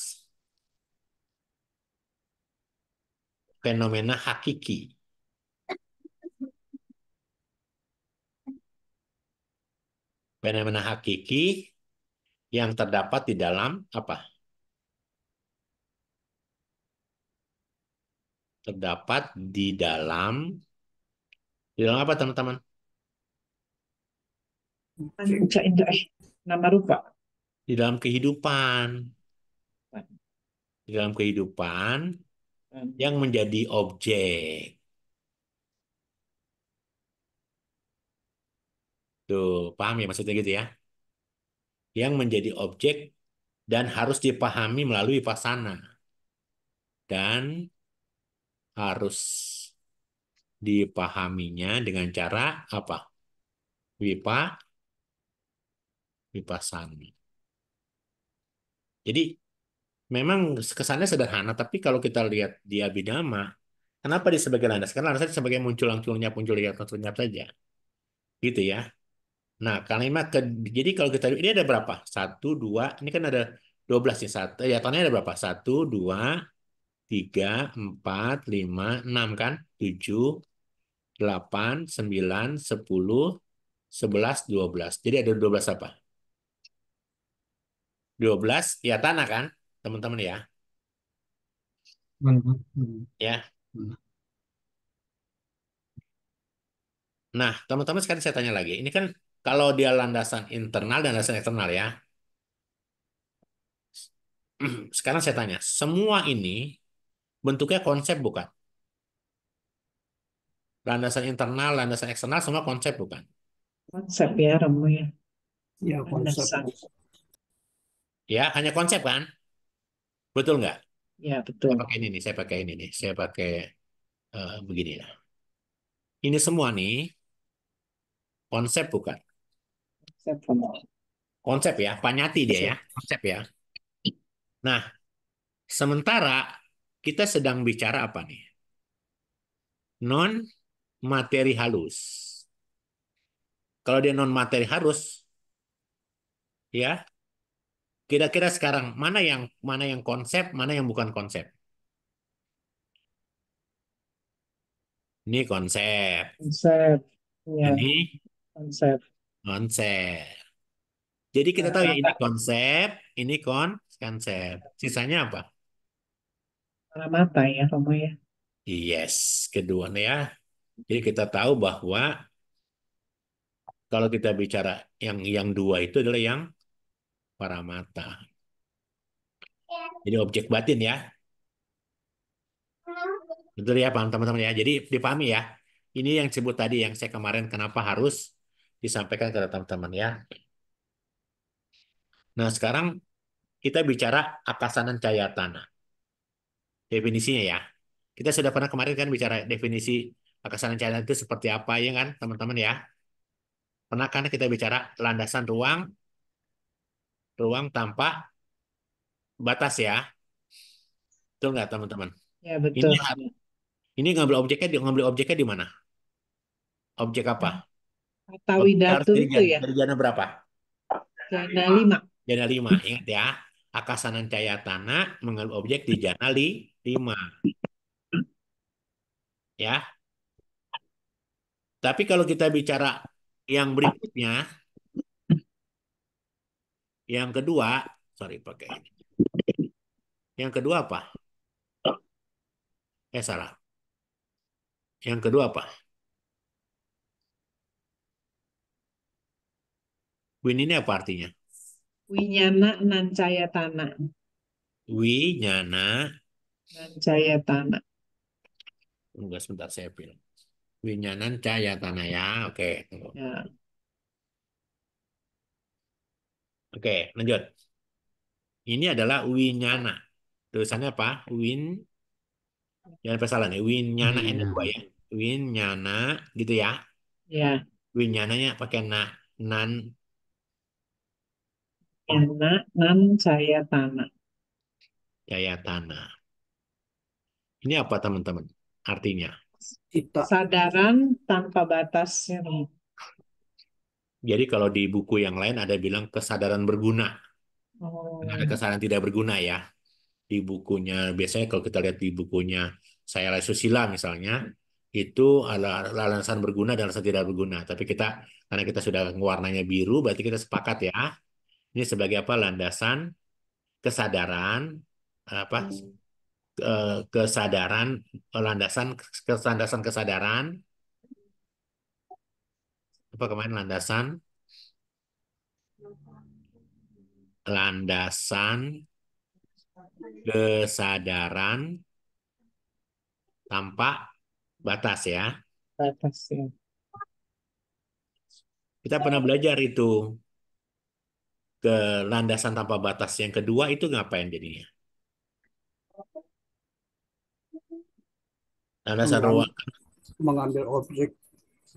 fenomena hakiki. Fenomena hakiki yang terdapat di dalam apa? Terdapat di dalam apa teman-teman? Panca indera. Nama rupa. Di dalam kehidupan. Di dalam kehidupan yang menjadi objek. Tuh, paham ya maksudnya gitu ya? Yang menjadi objek dan harus dipahami melalui vipassana. Dan harus dipahaminya dengan cara apa? Wipa, vipassana. Jadi memang kesannya sederhana, tapi kalau kita lihat di Abhidhamma, kenapa di sebagai landas? Karena landas sebagai muncul langsung nyap, muncul lihat langsung nyap saja. Gitu ya. Nah, kalimat ke, jadi kalau kita ini ada berapa? Satu, dua, ini kan ada 12 nih. Satu, ya totalnya ada berapa? Satu, dua, tiga, empat, lima, enam kan? Tujuh, delapan, sembilan, sepuluh, sebelas, dua belas. Jadi ada 12 apa? 12 ya tanah kan, teman-teman ya. Ya. Nah, teman-teman sekarang saya tanya lagi. Ini kan kalau dia landasan internal dan landasan eksternal ya. Sekarang saya tanya, semua ini bentuknya konsep bukan? Landasan internal, landasan eksternal semua konsep bukan? Konsep ya, Romo ya. Ya, konsep. Landasan. Ya, hanya konsep kan? Betul nggak? Ya, Saya betul. pakai ini nih, saya pakai ini nih. Saya pakai begini ya. Ini semua nih konsep bukan? Konsep Romo. Konsep ya, Panyati dia ya, konsep ya. Nah, sementara kita sedang bicara apa nih? Non materi halus. Kalau dia non materi halus, ya kira-kira sekarang mana yang konsep, mana yang bukan konsep? Ini konsep, Konsep. Ya, ini konsep. konsep. Jadi kita tahu ya ini konsep, ini konsep. Sisanya apa? Para mata ya, Romo ya. Yes, kedua nih ya. Jadi kita tahu bahwa kalau kita bicara yang dua itu adalah yang paramata. Jadi objek batin ya. Betul ya, paham teman-teman ya. Jadi dipahami ya. Ini yang disebut tadi yang saya kemarin kenapa harus disampaikan ke teman-teman ya. Nah, sekarang kita bicara akasanan cahaya tanah. Definisinya ya. Kita sudah pernah kemarin kan bicara definisi akasanan cahaya tanah itu seperti apa ya kan, teman-teman ya. Pernah kan kita bicara landasan ruang, ruang tanpa batas ya. Betul nggak teman-teman? Ya, Ini betul. ini ngambil objeknya di mana? Objek apa? Kata Objek harus Widatu dari itu jana, ya, dari jana berapa? jana 5. Jana 5. Ingat ya. Akasanan cahaya tanah mengambil objek di jana 5. Ya. Tapi kalau kita bicara yang berikutnya, yang kedua, sorry pakai ini. Yang kedua apa? Salah. Yang kedua apa? Win ini apa artinya? Winyana Nancayatana. Winyana. Nancayatana. Enggak, sebentar saya pilih. Winyanan cahaya tanah ya. Oke. Tunggu. Ya, Oke, lanjut. Ini adalah winyana. Tulisannya apa? Jangan sampai salah nih. Winyana Iya. N 2 ya. Winyana gitu ya. ya. Winyananya pakai nan Winyana Nancayatana. cahaya tanah. Ini apa teman-teman? Artinya. Cita. Kesadaran tanpa batas. Ya, Romo. Jadi kalau di buku yang lain ada bilang kesadaran berguna. Ada Oh, kesadaran tidak berguna ya. Di bukunya, biasanya kalau kita lihat di bukunya saya Susila misalnya, itu ada landasan berguna dan landasan tidak berguna. Tapi kita, karena kita sudah warnanya biru, berarti kita sepakat ya. Ini sebagai apa? Landasan kesadaran, apa? Kesadaran, landasan kesadaran, apa kemarin landasan kesadaran tanpa batas ya. batas ya. Kita pernah belajar itu ke landasan tanpa batas yang kedua itu ngapain jadinya? Landasan Mengam- ruang. Mengambil objek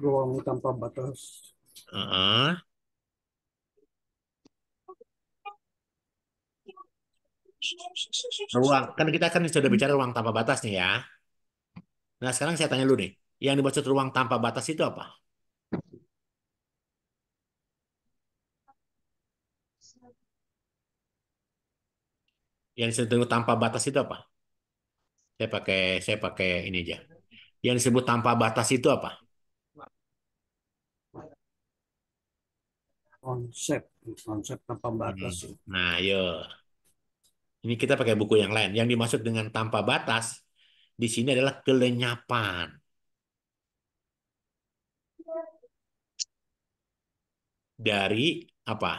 ruang tanpa batas. Heeh. Ruang kan kita kan sudah bicara ruang tanpa batas nih ya. Nah sekarang saya tanya dulu nih, yang dimaksud ruang tanpa batas itu apa? Yang disebut tanpa batas itu apa? Saya pakai ini aja. Yang disebut tanpa batas itu apa? Konsep. Konsep tanpa batas. Nah, yo, ini kita pakai buku yang lain. Yang dimaksud dengan tanpa batas di sini adalah kelenyapan dari apa?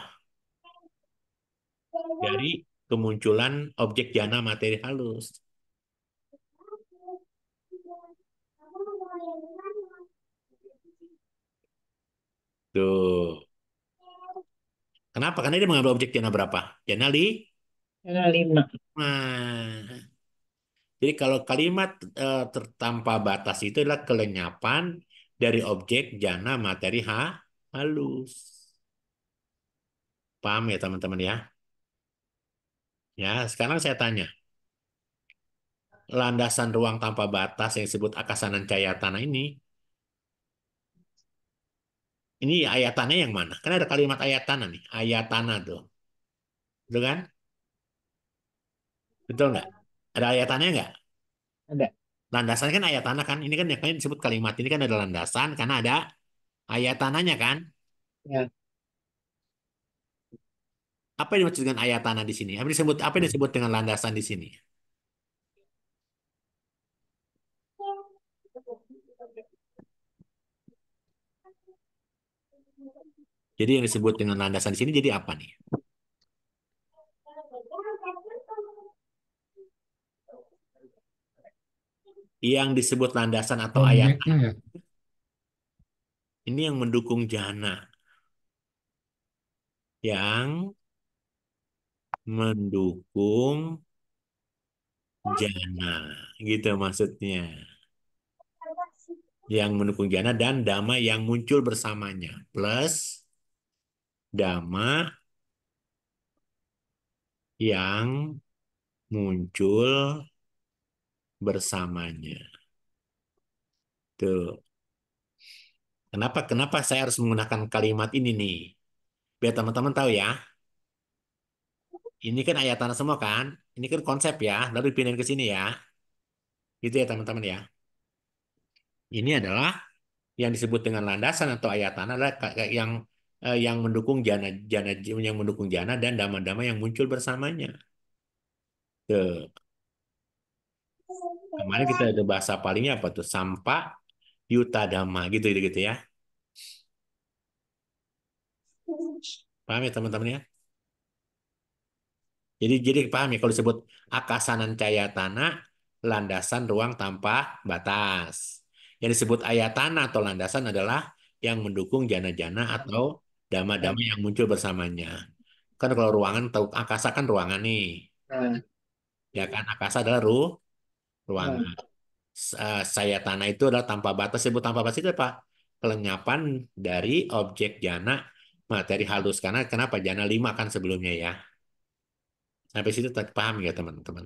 Dari kemunculan objek jana materi halus. Tuh. Kenapa? Karena dia mengambil objek jana berapa? Jana Jana 5. 5. Jadi kalau kalimat tanpa batas itu adalah kelenyapan dari objek jana materi halus. Paham ya teman-teman ya? Ya, sekarang saya tanya. Landasan ruang tanpa batas yang disebut akasanan cahaya tanah ini ayatannya yang mana? Kan ada kalimat ayatana nih. Ayatana tuh. Betul kan? Betul nggak? Ada ayatannya nggak? Ada. Landasan kan ayatana kan? Ini kan yang disebut kalimat ini kan ada landasan karena ada ayatananya kan? Ya. Apa yang dimaksud dengan ayatana di sini? Apa yang disebut dengan landasan di sini? Jadi yang disebut dengan landasan di sini jadi apa nih? Yang disebut landasan atau ayat Objeknya ya. ini yang mendukung jana, yang mendukung jana, gitu maksudnya. Yang mendukung jana dan dhamma yang muncul bersamanya, plus dhamma yang muncul bersamanya. Tuh. Kenapa kenapa saya harus menggunakan kalimat ini nih? Biar teman-teman tahu ya. Ini kan ayat tanah semua kan? Ini kan konsep ya, lalu dipindahin ke sini ya. Gitu ya teman-teman ya. Ini adalah yang disebut dengan landasan atau ayat tanah adalah yang mendukung jana jana yang mendukung jana dan dhamma-dhamma yang muncul bersamanya. Tuh. Kemarin kita ada bahasa palingnya apa tuh? Sampa yuta dhamma gitu gitu, gitu ya. Paham ya teman-teman ya? Jadi paham ya kalau disebut akasanan cayatana, landasan ruang tanpa batas. Yang disebut ayatana atau landasan adalah yang mendukung jana-jana atau dhamma-dhamma yang muncul bersamanya. Kan kalau ruangan tahu akasa kan ruangan nih. Nah, Ya kan akasa adalah ruangan. nah, Sayatana itu adalah tanpa batas. Disebut tanpa batas itu apa? Kelenyapan dari objek jana materi halus. Karena kenapa jana 5 kan sebelumnya ya. Sampai situ paham ya teman-teman?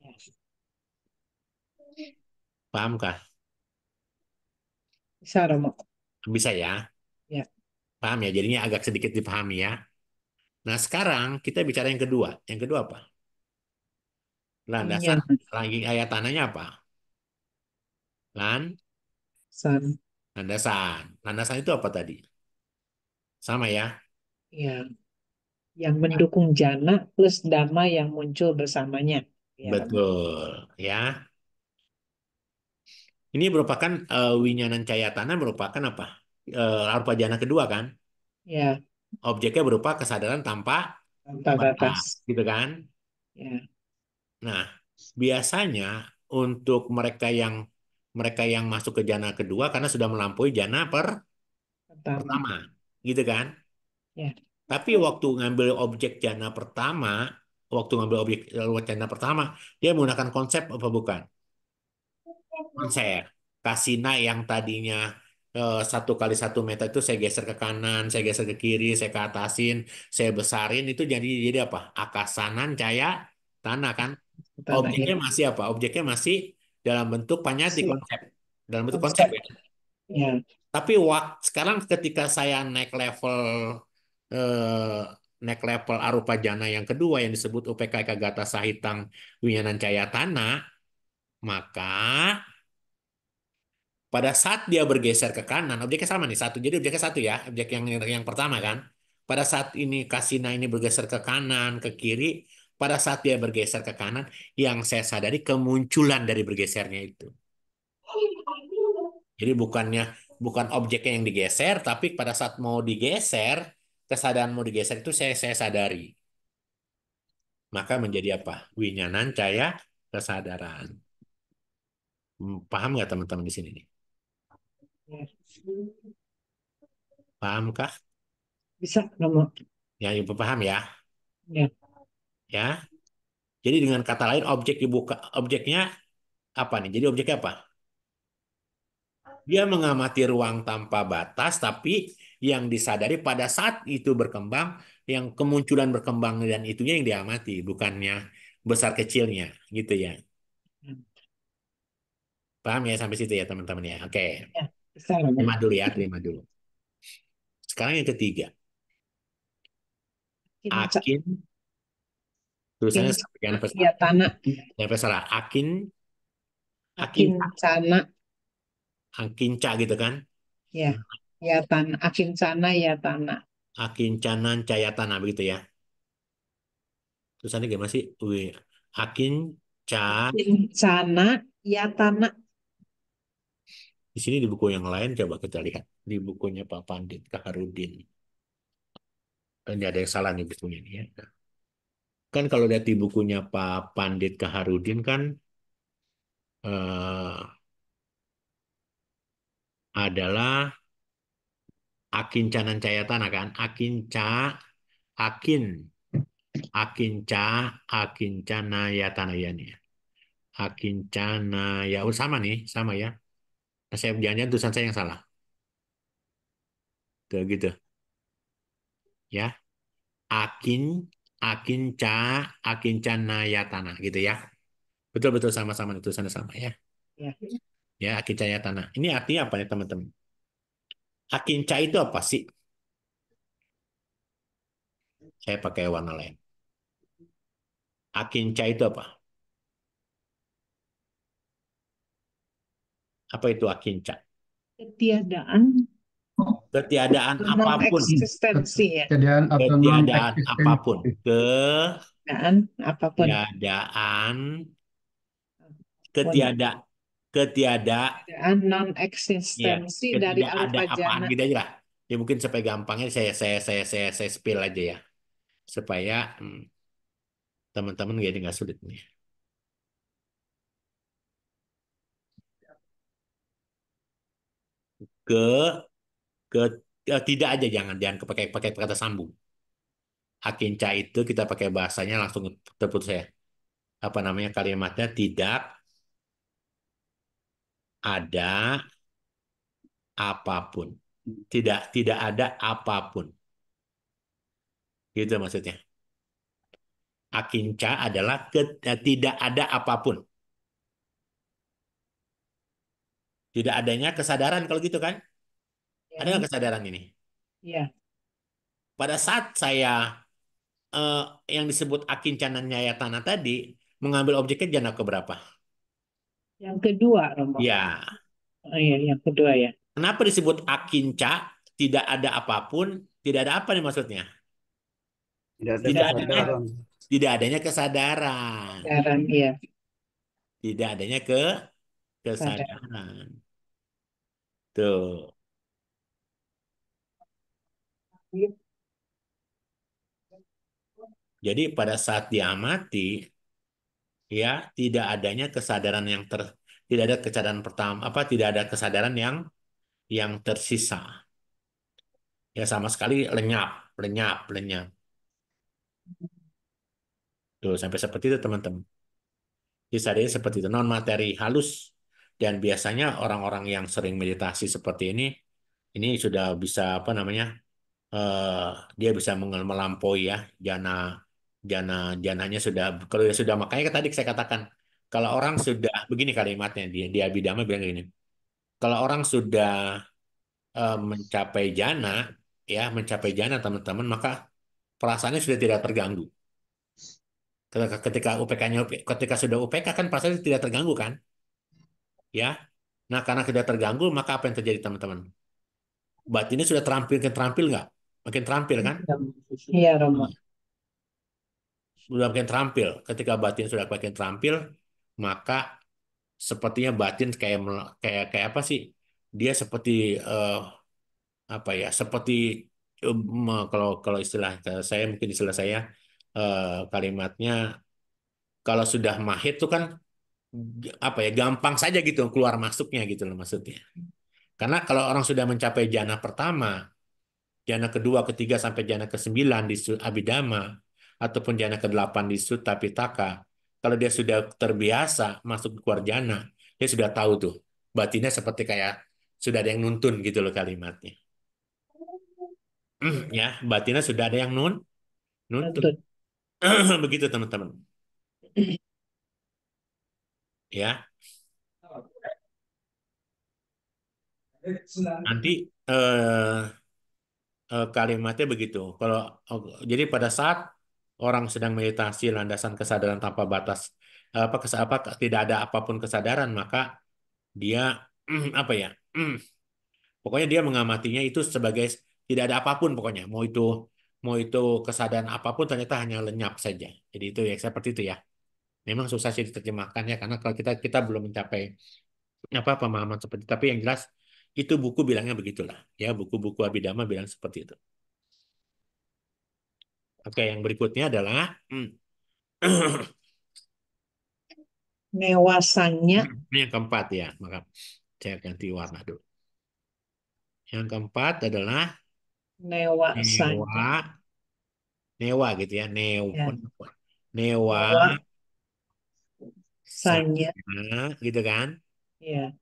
ya. Pahamkah? Bisa, Romo. Bisa ya? Ya. Paham ya? Jadinya agak sedikit dipahami ya. Nah, sekarang kita bicara yang kedua. Yang kedua apa? Landasan Minyak, lagi ayat tanahnya apa? Lan, san. landasan. Landasan itu apa tadi? Sama ya? Ya. Yang mendukung jana plus dhamma yang muncul bersamanya. Ya, Romo. Betul. Ya. Ini merupakan winyanan cayatana merupakan apa? Arupa jana kedua kan? Ya, Objeknya berupa kesadaran tanpa tanpa batas, batas. gitu kan? Ya, Nah, biasanya untuk mereka yang masuk ke jana kedua karena sudah melampaui jana pertama. pertama, gitu kan? Ya, Tapi waktu ngambil objek jana pertama, waktu ngambil objek jana pertama, dia menggunakan konsep apa bukan? Konsep. Kasina yang tadinya 1 kali 1 meter itu saya geser ke kanan, saya geser ke kiri, saya ke atasin, saya besarin itu jadi apa? Akasanan cahaya tanah kan? tanah ya. Objeknya masih apa? Objeknya masih dalam bentuk panyati Si konsep. Dalam bentuk konsep konsep. ya. Ya, Tapi sekarang ketika saya eh, naik level arupa jana yang kedua yang disebut UPK Gata Sahitang Winyanan Cayatana, maka pada saat dia bergeser ke kanan, objeknya sama nih satu. Jadi objeknya satu ya, objek yang pertama kan. Pada saat ini Kasina ini bergeser ke kanan, ke kiri, pada saat dia bergeser ke kanan, yang saya sadari kemunculan dari bergesernya itu. Jadi bukan objeknya yang digeser, tapi pada saat mau digeser, kesadaran mau digeser itu saya sadari. Maka menjadi apa? Winyanan cahaya kesadaran. Paham nggak teman-teman di sini nih? ya. Pahamkah? Bisa, Romo. Ya, ibu paham ya. Ya, Ya. Jadi dengan kata lain objek dibuka, objeknya apa nih? Jadi objeknya apa? Dia mengamati ruang tanpa batas, tapi yang disadari pada saat itu berkembang, yang kemunculan berkembang dan itunya yang diamati, bukannya besar kecilnya, gitu ya. Paham ya sampai situ ya teman-teman ya? Oke, Ya, bisa Romo. terima dulu ya, terima dulu. Sekarang yang ketiga, Kinca, akin, tulisannya kincana, jangan ya tanah, sampai salah, akin, akin, akincana, akinca gitu kan? ya, ya tanah, akincana, ya tanah, Akincanan Cayatana begitu ya. Tulisannya gimana sih? Wih, Akin Ca. akincana, ya tanah. Di sini di buku yang lain coba kita lihat di bukunya Pak Pandit Kaharudin. Ini ada yang salah nih bukunya ini ya. Kan kalau lihat di bukunya Pak Pandit Kaharudin kan eh, adalah Akincanan Cayatana kan. Akin, Akinca, Akincana Yatana ya nih. Akincana ya, oh, sama nih, sama ya. Nah, saya jangan-jangan tulisan saya yang salah. Tuh gitu ya. Akin, Akinca, Akincana Yatana gitu ya. Betul-betul sama-sama tulisannya sama ya. Ya, Ya, Akinca Yatana. Ini artinya apa nih teman-teman? Akinca itu apa sih? Saya pakai warna lain. Akinca itu apa? Apa itu akinca? ketiadaan, Ketiadaan non apapun. eksistensi ya, Kejadian atau non Ketiadaan apapun. eksistensi. ketiadaan apapun, Ketiadaan, apapun, ketiada, ketiada, ketiadaan non ya, eksistensi dari ketidakada alfa apaan jana. gitu aja lah. Ya mungkin supaya gampangnya saya spill aja ya. Supaya teman-teman jadi nggak sulit nih. Ke ke tidak aja jangan jangan pakai pakai kata sambung. Akinca itu kita pakai bahasanya langsung terputus ya. Apa namanya kalimatnya tidak ada apapun. Tidak ada apapun. Gitu maksudnya. Akinca adalah tidak ada apapun. Tidak adanya kesadaran kalau gitu kan? Ada Ya, nggak kesadaran ini? ya. Pada saat saya eh, yang disebut Akinca Nyayatana tadi mengambil objeknya jana keberapa? Yang kedua, Romo. Ya, Oh iya, yang kedua ya. kenapa disebut akinca? Tidak ada apapun, tidak ada apa nih maksudnya? Tidak ada Tidak Tidak adanya, adanya kesadaran. tidak adanya kesadaran, kesadaran, iya, tidak adanya kesadaran. kesadaran. Tuh. Jadi pada saat diamati, ya tidak adanya kesadaran tidak ada kesadaran pertama, apa tidak ada kesadaran yang tersisa. Ya sama sekali lenyap, lenyap, lenyap. Tuh sampai seperti itu teman-teman. Jadi sadarnya seperti itu, non materi halus. Dan biasanya orang-orang yang sering meditasi seperti ini sudah bisa apa namanya? eh, Dia bisa melampaui ya jana jana jananya sudah kalau dia sudah makanya tadi saya katakan kalau orang sudah begini kalimatnya di Abhidhamma bilang gini. Kalau orang sudah mencapai jana teman-teman maka perasaannya sudah tidak terganggu. Ketika UPK-nya ketika sudah UPK kan perasaannya tidak terganggu kan? Ya. Nah, karena tidak terganggu, maka apa yang terjadi teman-teman? Batinnya sudah terampil, terampil nggak? Makin terampil kan? Iya, Romo. Hmm. Sudah makin terampil. Ketika batin sudah makin terampil, maka sepertinya batin kayak kayak kayak apa sih? Dia seperti apa ya? Seperti kalau kalau istilah saya mungkin istilah saya kalimatnya kalau sudah mahit tuh kan apa ya? Gampang saja gitu keluar masuknya gitu loh maksudnya. Karena kalau orang sudah mencapai jana pertama, jana kedua, ketiga sampai jana ke-9 di Abhidhamma ataupun jana ke-8 di Sutta Pitaka, kalau dia sudah terbiasa masuk keluar jana, dia sudah tahu tuh batinnya seperti kayak sudah ada yang nuntun gitu loh kalimatnya. Ya, batinnya sudah ada yang nuntut. Nuntut. Begitu teman-teman. Ya, nanti eh, kalimatnya begitu. Kalau jadi pada saat orang sedang meditasi landasan kesadaran tanpa batas apa tidak ada apapun kesadaran, maka dia apa ya? Pokoknya dia mengamatinya itu sebagai tidak ada apapun pokoknya. Mau itu kesadaran apapun ternyata hanya lenyap saja. Jadi itu ya seperti itu ya. Memang susah sih diterjemahkan ya karena kalau kita belum mencapai apa pemahaman seperti itu. Tapi yang jelas itu buku bilangnya begitulah. Ya, buku-buku Abhidhamma bilang seperti itu. Oke, yang berikutnya adalah Newasanya, ini yang keempat ya. Maka saya ganti warna dulu. Yang keempat adalah newasanya, newa, newa gitu ya. ya, Newa newasanya, sanya gitu kan. ya,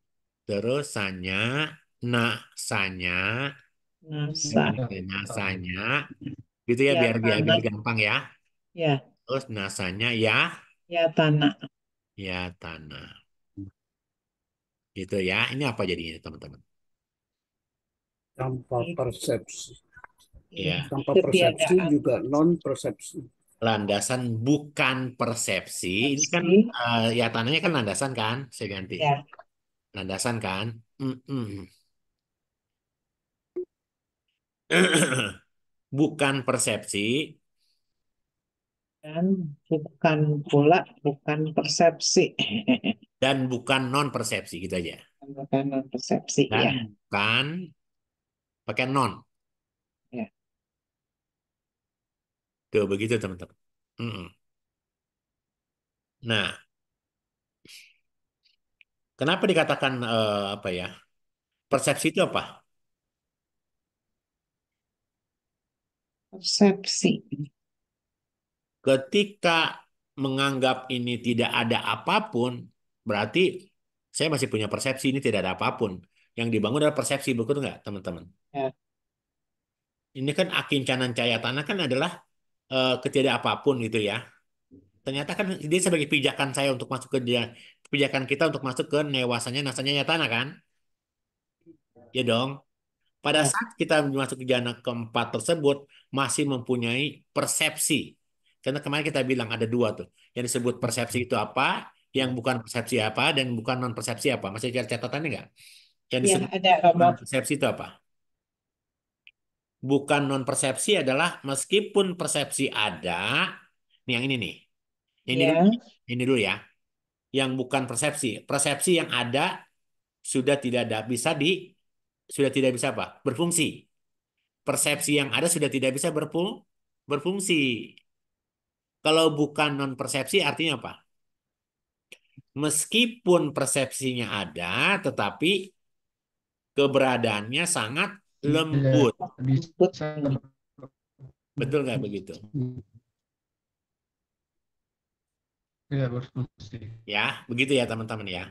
Terus sanya, na sanya, nasa, nasanya, gitu ya ya biar tanah, gampang ya. ya, Terus nasanya ya, ya tanah, ya tanah. Gitu ya. Ini apa jadinya teman-teman? Tanpa itu, persepsi. Ya, Tanpa persepsi ketiadaan juga non persepsi. landasan bukan persepsi. Ini kan persepsi, ya tanahnya kan landasan kan? Saya ganti. ya, Landasan kan? Mm-mm. Bukan persepsi dan bukan persepsi, dan bukan non persepsi gitu aja. bukan non persepsi, Dan ya, bukan pakai non. ya, Tuh begitu teman-teman. Mm-mm. Nah, kenapa dikatakan apa ya? Persepsi itu apa? persepsi, Ketika menganggap ini tidak ada apapun, berarti saya masih punya persepsi ini tidak ada apapun. Yang dibangun adalah persepsi, betul nggak, teman-teman? ya, Ini kan akincanan caya tanah kan adalah ketidak apapun gitu ya. Ternyata kan dia sebagai pijakan saya untuk masuk ke dia, pijakan kita untuk masuk ke newasanya, nasanya ya tanah kan? Ya dong. Pada ya, saat kita masuk ke jana keempat tersebut masih mempunyai persepsi. Karena kemarin kita bilang ada dua tuh. Yang disebut persepsi itu apa, yang bukan persepsi apa, dan bukan non persepsi apa. Masih cari catatannya nggak? Yang ya, disebut ada non Romo, persepsi itu apa? Bukan non persepsi adalah meskipun persepsi ada, nih yang ini nih. Ini dulu, ya, ini dulu ya. Yang bukan persepsi, persepsi yang ada sudah tidak ada bisa sudah tidak bisa apa? Berfungsi. Persepsi yang ada sudah tidak bisa berfungsi. Kalau bukan non persepsi artinya apa? Meskipun persepsinya ada, tetapi keberadaannya sangat tidak lembut. bisa Betul nggak begitu? tidak berfungsi Ya, begitu ya teman-teman ya.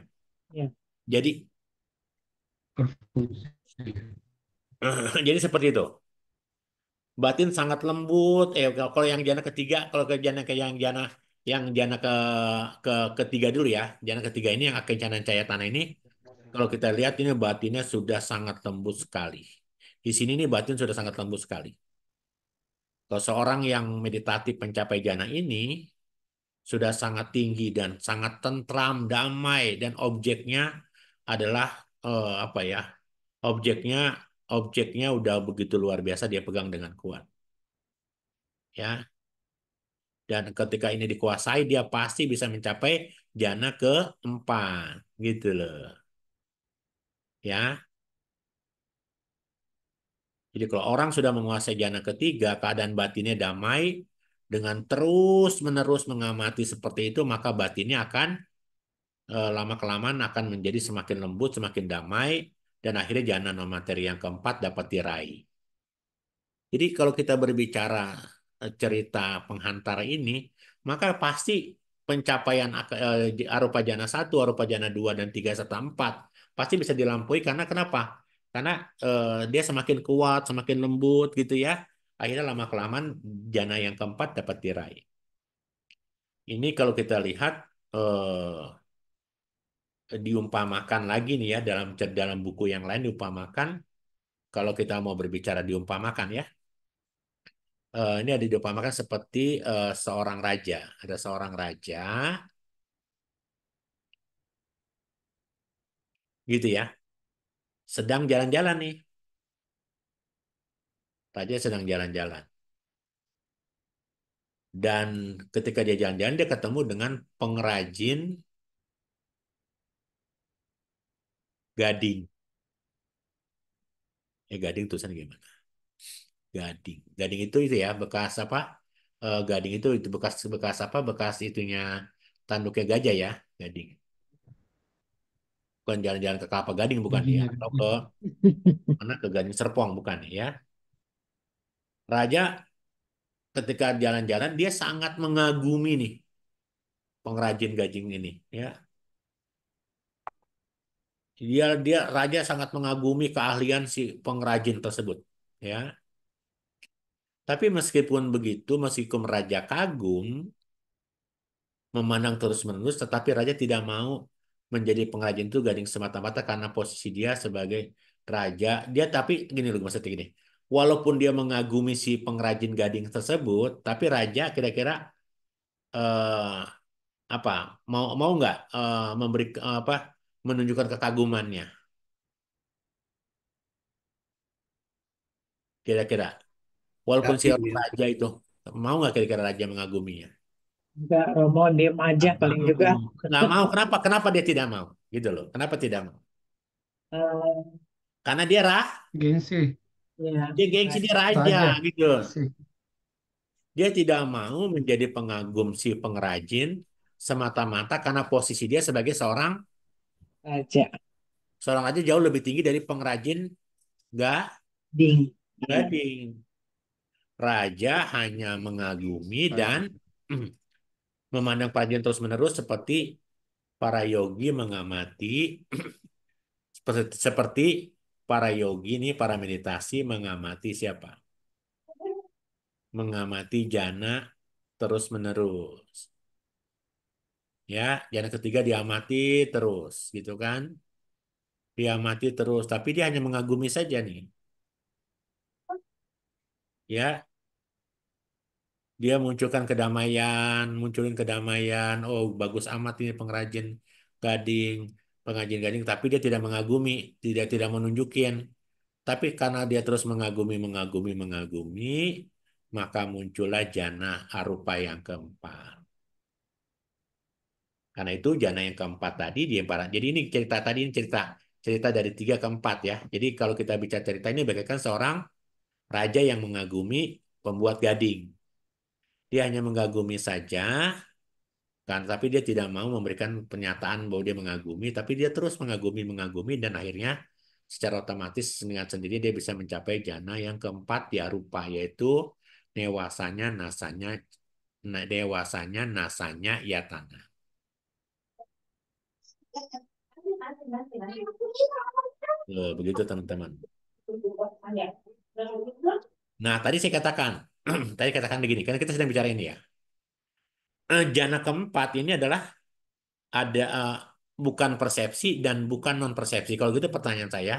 ya, Jadi, berfungsi jadi seperti itu. Batin sangat lembut. Kalau yang jana ketiga, kalau ke jana ke yang jana ke ketiga dulu ya. Jana ketiga ini yang akencana caya tanah ini. Kalau kita lihat ini batinnya sudah sangat lembut sekali. Di sini nih batin sudah sangat lembut sekali. Kalau seorang yang meditatif mencapai jana ini sudah sangat tinggi dan sangat tentram, damai dan objeknya adalah apa ya? Objeknya objeknya udah begitu luar biasa dia pegang dengan kuat. Ya, dan ketika ini dikuasai dia pasti bisa mencapai jana keempat gitu loh. Ya. Jadi kalau orang sudah menguasai jana ketiga, keadaan batinnya damai, dengan terus-menerus mengamati seperti itu, maka batinnya akan lama-kelamaan akan menjadi semakin lembut, semakin damai, dan akhirnya jana non materi yang keempat dapat diraih. Jadi kalau kita berbicara cerita penghantara ini, maka pasti pencapaian arupa jana 1, arupa jana 2 dan 3 serta 4 pasti bisa dilampaui karena kenapa? Karena dia semakin kuat, semakin lembut gitu ya. Akhirnya lama-kelamaan jana yang keempat dapat diraih. Ini kalau kita lihat diumpamakan lagi nih ya dalam buku yang lain diumpamakan. Kalau kita mau berbicara diumpamakan ya, ini ada diumpamakan seperti seorang raja. Ada seorang raja, gitu ya, sedang jalan-jalan nih. Raja sedang jalan-jalan. Dan ketika dia jalan-jalan, dia ketemu dengan pengrajin gading. Gading tulisan gimana? Gading. Gading itu ya bekas apa? Gading itu bekas bekas apa? Bekas itunya tanduknya gajah ya, gading. Bukan jalan-jalan ke Kelapa Gading bukan ya, Giginya. atau ke mana ke Gading Serpong bukan ya. Raja ketika jalan-jalan dia sangat mengagumi nih pengrajin gading ini ya. Dia raja sangat mengagumi keahlian si pengrajin tersebut ya. Tapi meskipun begitu, meskipun raja kagum, memandang terus-menerus, tetapi raja tidak mau menjadi pengrajin itu gading semata-mata karena posisi dia sebagai raja. Dia tapi gini loh maksudnya gini. Walaupun dia mengagumi si pengrajin gading tersebut, tapi raja kira-kira eh, apa mau mau nggak memberi apa menunjukkan kekagumannya kira-kira. Walaupun si Yakin orang ya. raja itu mau nggak kira-kira raja mengaguminya? Enggak, Romo diem aja Nggak paling mau. juga. Nggak mau. Kenapa? Kenapa dia tidak mau? Gitu loh. Kenapa tidak mau? Eh, Karena dia Gengsi. ya, dia gengsi dia raja, raja Raja. gitu. Gengsi. Dia tidak mau menjadi pengagum si pengrajin semata-mata karena posisi dia sebagai seorang raja, seorang raja jauh lebih tinggi dari pengrajin ga ding. Ya. gading. Raja hanya mengagumi dan memandang pengrajin terus-menerus seperti para yogi mengamati seperti para yogi nih para meditasi mengamati siapa? Mengamati jana terus-menerus. Ya, jana ketiga diamati terus, gitu kan? Diamati terus, tapi dia hanya mengagumi saja nih. Ya, dia munculin kedamaian. Oh, bagus amat ini gading, pengrajin gading, tapi dia tidak mengagumi, tidak tidak menunjukin. Tapi karena dia terus mengagumi, maka muncullah jana arupa yang keempat. Karena itu jana yang keempat tadi dia para. Jadi ini cerita tadi ini cerita cerita dari tiga ke empat ya. Jadi kalau kita bicara cerita ini bagaikan seorang raja yang mengagumi pembuat gading. Dia hanya mengagumi saja, kan? Tapi dia tidak mau memberikan pernyataan bahwa dia mengagumi, tapi dia terus mengagumi dan akhirnya secara otomatis dengan sendiri dia bisa mencapai jana yang keempat di arupa yaitu dewasanya nasanya dewasanya nasanya yatana. Begitu teman-teman. Nah, tadi saya katakan, tadi katakan begini, karena kita sedang bicara ini ya. Jana keempat ini adalah ada bukan persepsi dan bukan non persepsi. Kalau gitu pertanyaan saya,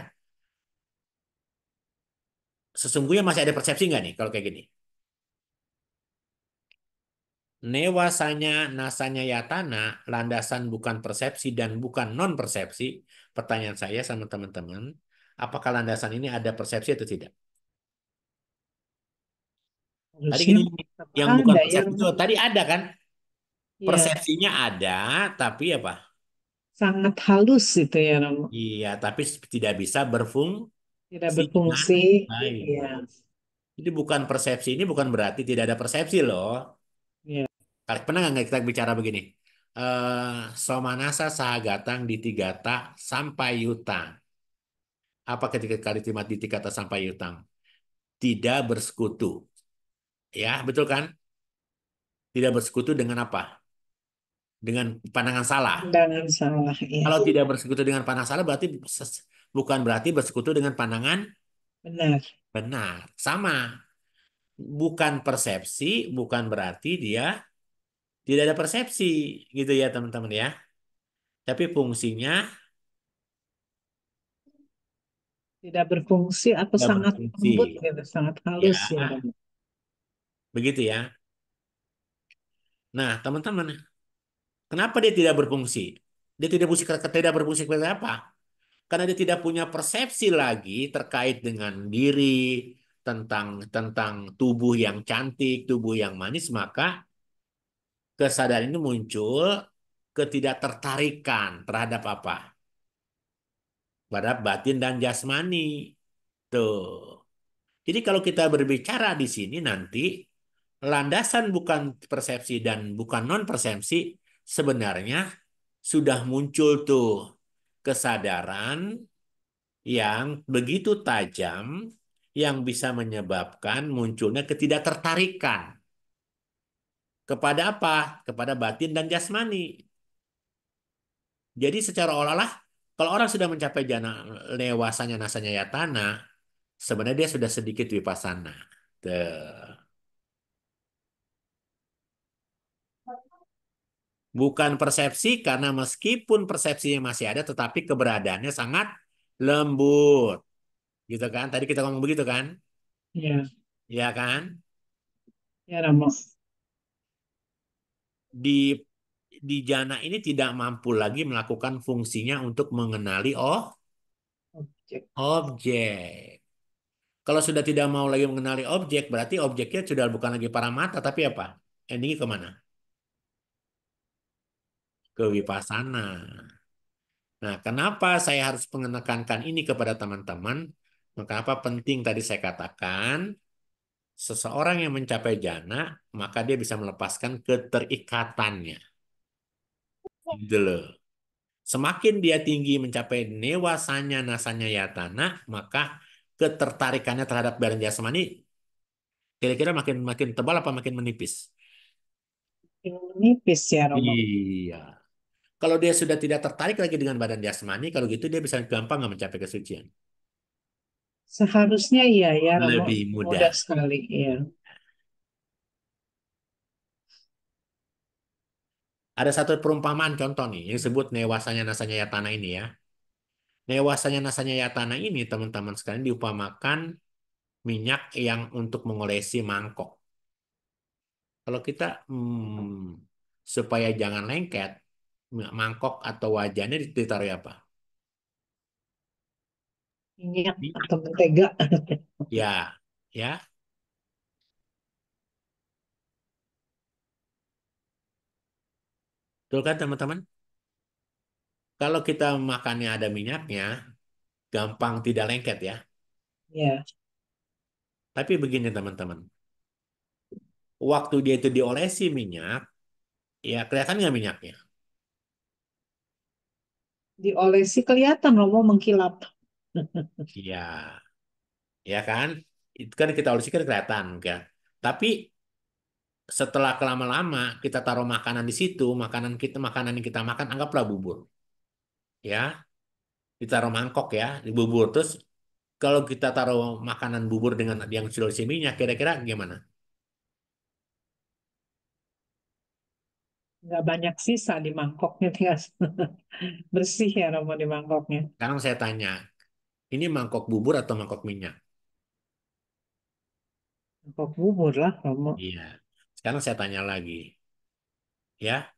sesungguhnya masih ada persepsi nggak nih kalau kayak gini? Newasanya nasanya yatana, landasan bukan persepsi dan bukan non persepsi. Pertanyaan saya sama teman-teman, apakah landasan ini ada persepsi atau tidak? Tadi Harusnya gini, tetap yang bukan ada ya, persepsi itu Romo. tadi ada kan? Ya, Persepsinya ada, tapi apa? sangat halus itu ya, Romo. Iya, tapi tidak bisa Tidak berfungsi dengan berfungsi. baik. Ya, Jadi bukan persepsi ini bukan berarti tidak ada persepsi loh. ya. Pernah nggak kita bicara begini? Somanasa sahagatang ditigata sampai yutang. Apa ketika kali timat ditigata sampai yutang? Tidak bersekutu. Ya, betul kan? Tidak bersekutu dengan apa? Dengan pandangan salah. Pandangan salah ya. Kalau tidak bersekutu dengan pandangan salah berarti bukan berarti bersekutu dengan pandangan Benar. benar. Sama, bukan persepsi, bukan berarti dia tidak ada persepsi, gitu ya teman-teman ya. Tapi fungsinya Tidak berfungsi atau tidak sangat berfungsi. lembut gitu, sangat Ya, halus ya, Romo. begitu ya. Nah, teman-teman, kenapa dia tidak berfungsi? Dia tidak berfungsi seperti apa? Karena dia tidak punya persepsi lagi terkait dengan diri, tentang tentang tubuh yang cantik, tubuh yang manis, maka kesadaran ini muncul ketidaktertarikan terhadap apa? Terhadap batin dan jasmani. Tuh. Jadi kalau kita berbicara di sini nanti landasan bukan persepsi dan bukan non persepsi sebenarnya sudah muncul tuh kesadaran yang begitu tajam yang bisa menyebabkan munculnya ketidaktertarikan kepada apa? Kepada batin dan jasmani. Jadi secara olah-olah kalau orang sudah mencapai jana lewasanya nasanya yatana, sebenarnya dia sudah sedikit vipassana. Tuh. Bukan persepsi karena meskipun persepsinya masih ada tetapi keberadaannya sangat lembut. Gitu kan? Tadi kita ngomong begitu kan? Ya, Ya kan? ya Romo. Di di jana ini tidak mampu lagi melakukan fungsinya untuk mengenali Objek. objek. Kalau sudah tidak mau lagi mengenali objek, berarti objeknya sudah bukan lagi para mata, tapi apa? Endingnya kemana? Ke vipassana. Nah, kenapa saya harus menekankan ini kepada teman-teman? Kenapa penting tadi saya katakan, seseorang yang mencapai jana, maka dia bisa melepaskan keterikatannya. Gitu loh. Semakin dia tinggi mencapai newasanya nasanya yatana, maka ketertarikannya terhadap barang jasmani kira-kira makin makin tebal apa makin menipis? Ini nipis ya Romo. Iya. Kalau dia sudah tidak tertarik lagi dengan badan jasmani, kalau gitu dia bisa gampang nggak mencapai kesucian. Seharusnya iya ya Romo. Lebih mudah. Mudah sekali. Iya. Ada satu perumpamaan contoh nih, yang disebut newasanya nasanya yatana ini ya. Newasanya nasanya yatana ini teman-teman sekalian diupamakan minyak yang untuk mengolesi mangkok. Kalau kita supaya jangan lengket, mangkok atau wajannya ditaruh apa? Minyak atau mentega. Ya, ya, betul kan teman-teman? Kalau kita makannya ada minyaknya, gampang tidak lengket ya. Ya, Tapi begini teman-teman, waktu dia itu diolesi minyak, ya kelihatan nggak minyaknya? diolesi kelihatan Romo mengkilap. Iya, ya kan? Itu kan kita olesi kan kelihatan kan. Tapi setelah kelama-lama kita taruh makanan di situ, makanan yang kita makan anggaplah bubur, ya, ditaruh mangkok ya, di bubur terus kalau kita taruh makanan bubur dengan yang sudah isi minyak, kira-kira gimana? Nggak banyak sisa di mangkoknya. Tinggal bersih ya Romo di mangkoknya. Sekarang saya tanya, ini mangkok bubur atau mangkok minyak? Mangkok bubur lah Romo. Iya. Sekarang saya tanya lagi, ya,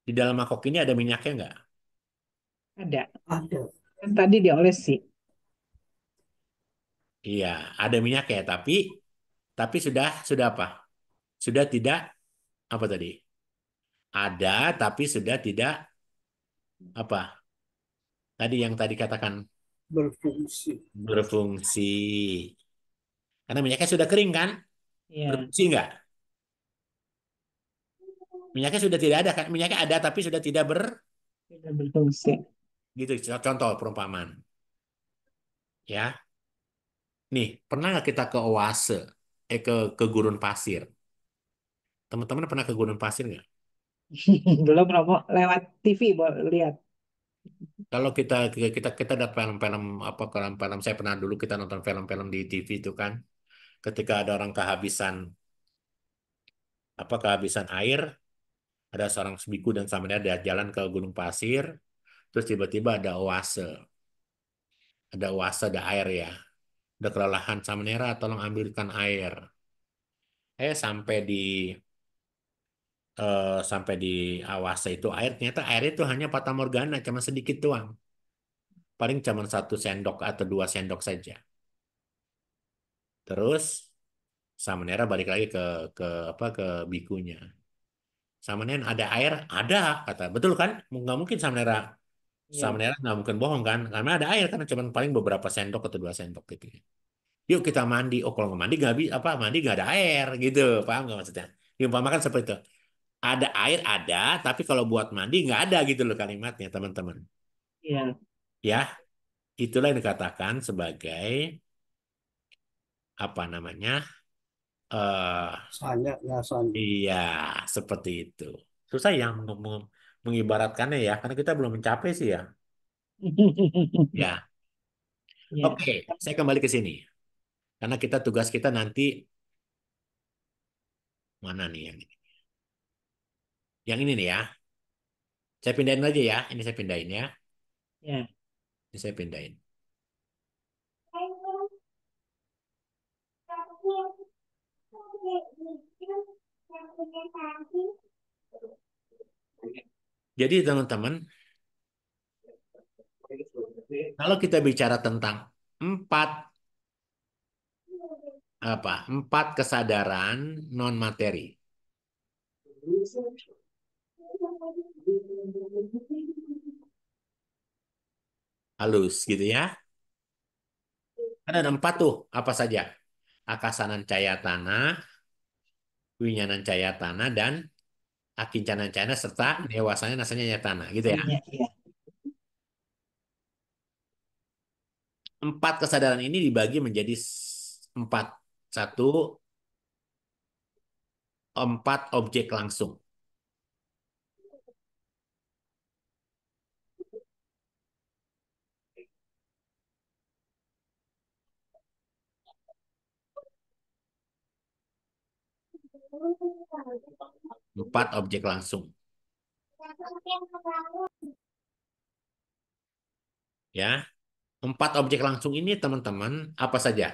di dalam mangkok ini ada minyaknya nggak? Ada. Ada. Kan tadi diolesi. Iya, ada minyaknya, tapi sudah apa? Sudah tidak apa tadi? Ada, tapi sudah tidak apa? Tadi yang tadi katakan Berfungsi. berfungsi. Karena minyaknya sudah kering kan? Ya, Berfungsi nggak? Minyaknya sudah tidak ada kan? Minyaknya ada tapi sudah tidak tidak berfungsi. gitu. Contoh perumpamaan. Ya, nih pernah nggak kita ke oase? Ke gurun pasir. Teman-teman pernah ke gurun pasir nggak? Belum Romo lewat TV boleh lihat. Kalau kita ada film-film apa film-film saya pernah dulu kita nonton film-film di TV itu kan, ketika ada orang kehabisan air, ada seorang biku dan samanera dia jalan ke gunung pasir, terus tiba-tiba ada air ya, udah kelelahan samanera tolong ambilkan air. Sampai di Awasa itu air ternyata air itu hanya Fata Morgana, cuma sedikit doang, paling cuma 1 sendok atau 2 sendok saja. Terus Samanera balik lagi ke bikunya. Samanera ada air, ada kata betul kan? Nggak mungkin Samanera Iya. Samanera nggak mungkin bohong kan? Karena ada air karena cuma paling beberapa sendok atau 2 sendok gitu. Yuk kita mandi. Oh kalau nggak mandi nggak bisa apa mandi nggak ada air gitu, paham nggak maksudnya? Diumpamakan seperti itu. Ada air ada, tapi kalau buat mandi nggak ada gitu loh kalimatnya teman-teman. Iya. Ya, itulah yang dikatakan sebagai apa namanya? eh Sanya, ya Sanya. iya, seperti itu. Susah yang mengibaratkannya ya, karena kita belum mencapai sih ya. Ya, Iya. oke, saya kembali ke sini. Karena tugas kita nanti mana nih yang ini? Yang ini nih ya. Saya pindahin aja ya. Ini saya pindahin ya. Ya. Ini saya pindahin. Jadi teman-teman, kalau kita bicara tentang empat empat kesadaran non materi, halus gitu ya. Ada 4 tuh, apa saja? Akasanan caya tanah, winyanan caya tanah, dan akincanan caya serta dewasanya nasanya caya tanah gitu ya. Iya. Iya. 4 kesadaran ini dibagi menjadi 4. Satu, 4 objek langsung. Empat objek langsung. Ya, 4 objek langsung ini teman-teman apa saja?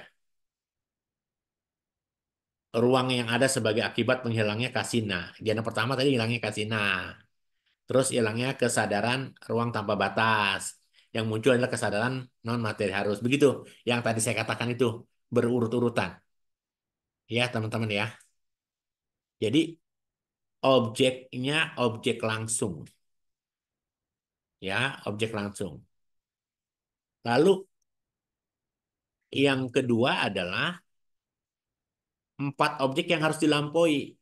Ruang yang ada sebagai akibat menghilangnya kasina. Jana pertama tadi hilangnya kasina. Terus hilangnya kesadaran ruang tanpa batas. Yang muncul adalah kesadaran non materi harus. Begitu yang tadi saya katakan itu berurut-urutan. Ya, teman-teman ya. Jadi objeknya objek langsung. Ya, objek langsung. Lalu yang kedua adalah 4 objek yang harus dilampaui.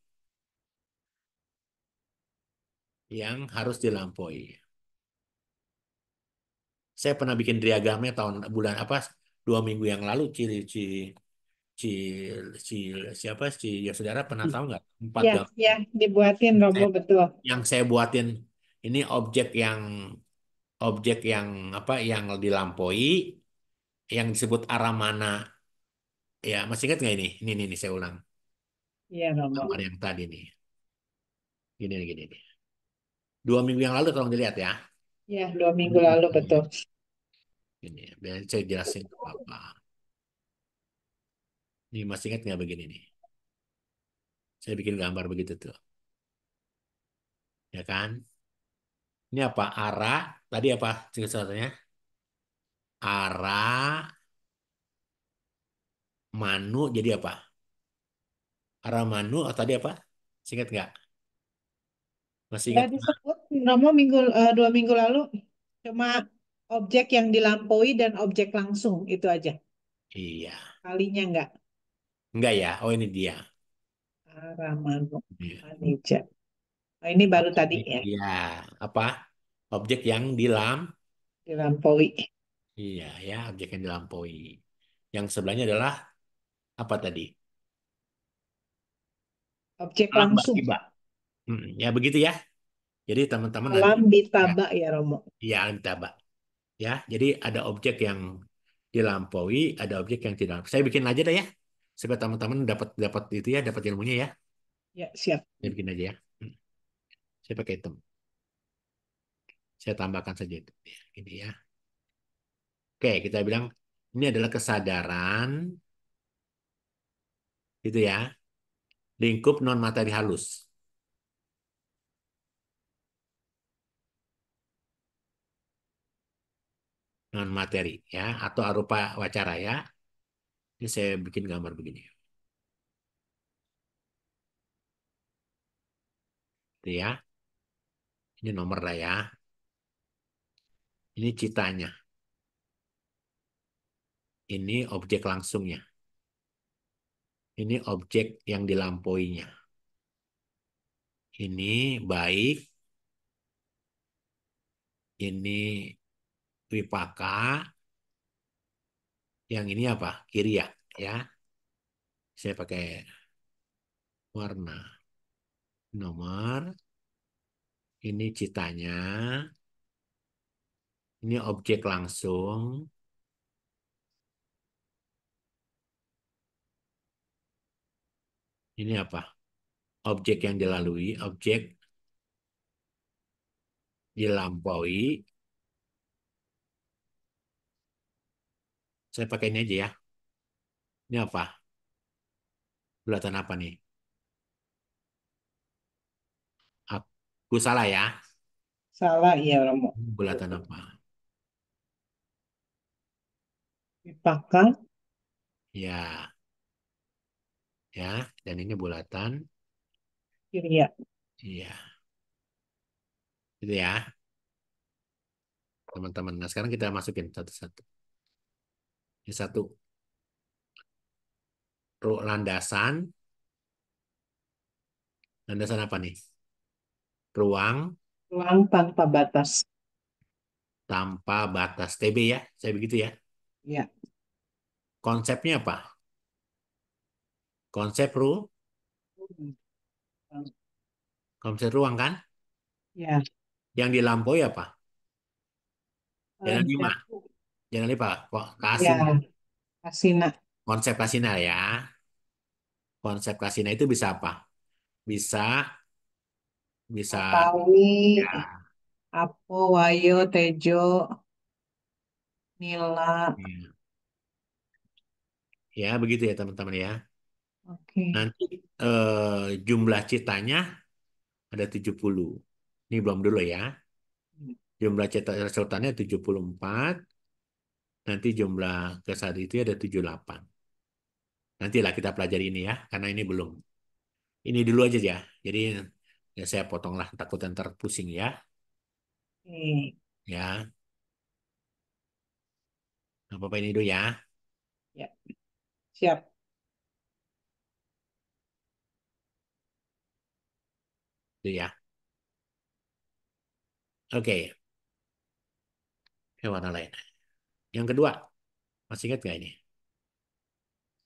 Yang harus dilampaui. Saya pernah bikin diagramnya bulan apa 2 minggu yang lalu. Ci, ci, siapa ya saudara pernah tahu nggak 4 Ya, gambar ya, dibuatin Romo saya, betul. yang saya buatin ini objek yang apa yang dilampaui yang disebut arah mana ya masih ingat nggak ini saya ulang Iya, Romo. gambar yang tadi nih gini nih 2 minggu yang lalu tolong dilihat ya Ya, 2 minggu lalu betul. ini biar saya jelasin apa ini masih ingat nggak begini nih saya bikin gambar begitu tuh ya kan ini apa arah tadi apa sesuatunya arah manu jadi apa arah manu atau tadi apa singkat nggak masih Nggak ingat disebut Romo 2 minggu lalu cuma objek yang dilampaui dan objek langsung itu aja. iya Kalinya nggak. enggak ya oh ini dia Ramano Iya. Anija. Oh, ini baru tadi ya Iya, apa? Objek yang dilampaui. iya ya, objek yang dilampaui. Yang sebelahnya adalah apa tadi? Objek Alam bak langsung. tiba. Ya begitu ya. Jadi teman-teman nanti Alam ya, bitaba ya Romo. ya tabak ya. Jadi ada objek yang dilampaui, ada objek yang tidak. Saya bikin aja dah ya, supaya teman-teman dapat dapat itu ya, dapat ilmunya ya. Ya, siap. Saya bikin aja ya. Saya pakai hitam. Saya tambahkan saja itu. Ya, ini ya. Oke, kita bilang ini adalah kesadaran, gitu ya. Lingkup non materi halus. Non materi ya, atau arupa wacara ya. Ini saya bikin gambar begini. Itu ya. Ini nomor lah ya. Ini citanya. Ini objek langsungnya. Ini objek yang dilampauinya. Ini baik. Ini wipaka. Yang ini apa? Kiriya ya. Saya pakai warna. Nomor. Ini citanya. Ini objek langsung. Ini apa? Objek yang dilalui, objek dilampaui. Saya pakai ini aja ya. Ini apa? Bulatan apa nih? Aku salah ya. Salah ya Romo. Bulatan apa? Wipaka, Ya, ya. Dan ini bulatan. kiriya. Iya, itu ya, teman-teman. Nah, sekarang kita masukin satu-satu. Ini satu landasan. Landasan apa nih? Ruang Ruang tanpa batas. tanpa batas. TB ya. Saya begitu ya. Ya. Konsepnya apa? Konsep ruang kan? Ya. Yang dilampaui apa? Jangan lima. Jatuh. Jangan lupa. Kok Ya. kasih Kasina. konsep kasina ya. Konsep kasina itu bisa apa? Bisa bisa Matawi, ya. Apo, Wayo, Tejo, Nila. Ya, ya, begitu ya teman-teman ya. Oke. Nanti jumlah citanya ada 70. Ini belum dulu ya. Jumlah cita resultannya 74. Nanti jumlah kesad itu ada 78. Nantilah kita pelajari ini ya, karena ini belum. Ini dulu aja ya. Jadi ya saya potonglah, takut ntar pusing ya. Oke. Ya, nggak apa-apa ini dulu ya. Ya. Siap. Itu ya. Oke, ke warna lain. Yang kedua, masih ingat nggak ini?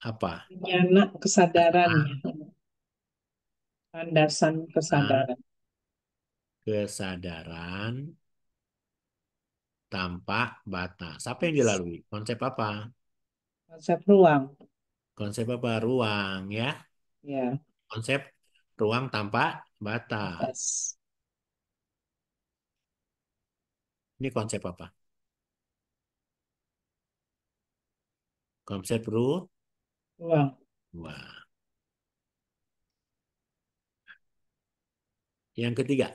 Apa? Nyana kesadaran Ah, ya. Landasan ah, kesadaran. kesadaran tanpa batas. Apa yang dilalui? Konsep apa? Konsep ruang. Konsep apa? Ruang ya. Ya. Konsep ruang tanpa batas. Atas. Ini konsep apa? Konsep Ruang. ruang. Yang ketiga,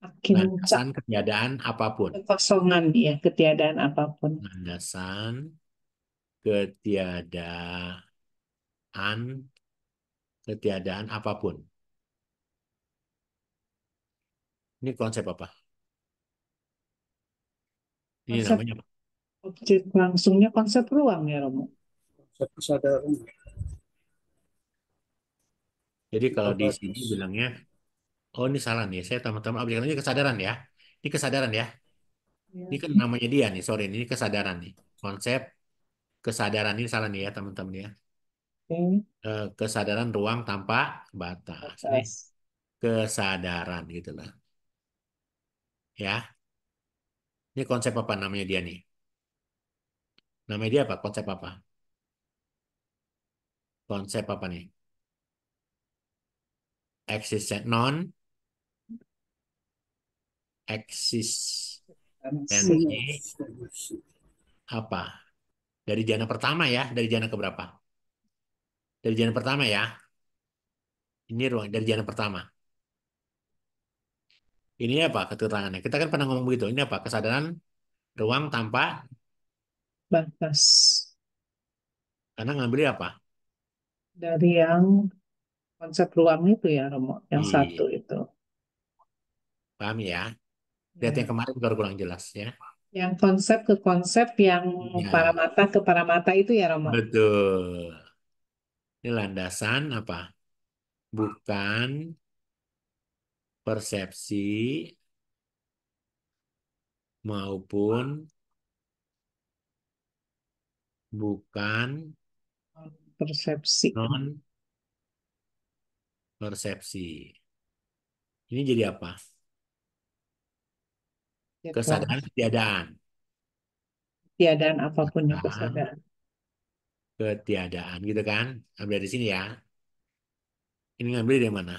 Makin landasan ketiadaan apapun. kekosongan ya. Ketiadaan apapun. Landasan ketiadaan ketiadaan apapun. Ini konsep apa? Ini Konsep namanya apa? objek langsungnya konsep ruang ya Romo. Konsep kesadaran Jadi tanpa kalau di sini batas. bilangnya, oh ini salah nih. Saya teman-teman objek lainnya kesadaran ya. Ini kesadaran ya. Ini Ya. kan namanya dia nih. Sorry, ini kesadaran nih. Konsep kesadaran ini salah nih ya teman-teman ya. Oke. Kesadaran ruang tanpa batas. Ini Atas. kesadaran gitu lah. Ya, ini konsep apa namanya dia nih? Namanya dia apa? Konsep apa? Konsep apa nih? Non eksistensi apa? Dari jana pertama ya, dari jana keberapa? Dari jana pertama ya. Ini ruang dari jana pertama. Ini apa keterangannya? Kita kan pernah ngomong begitu. Ini apa? Kesadaran ruang tanpa Batas. karena ngambilnya apa? Dari yang konsep ruang itu ya, Romo. Yang Iya, satu itu. paham ya? Lihat yang Ya. kemarin baru kurang jelas ya. Yang konsep ke konsep, yang para Ya, mata ke para mata itu ya, Romo. betul. Ini landasan apa? Bukan persepsi maupun bukan Persepsi. non persepsi. Ini jadi apa? Gitu. Kesadaran ketiadaan. Tiadaan apapun yang Kesadaran kesadaran. ketiadaan gitu kan? Ambil dari sini ya. Ini ngambil dari mana?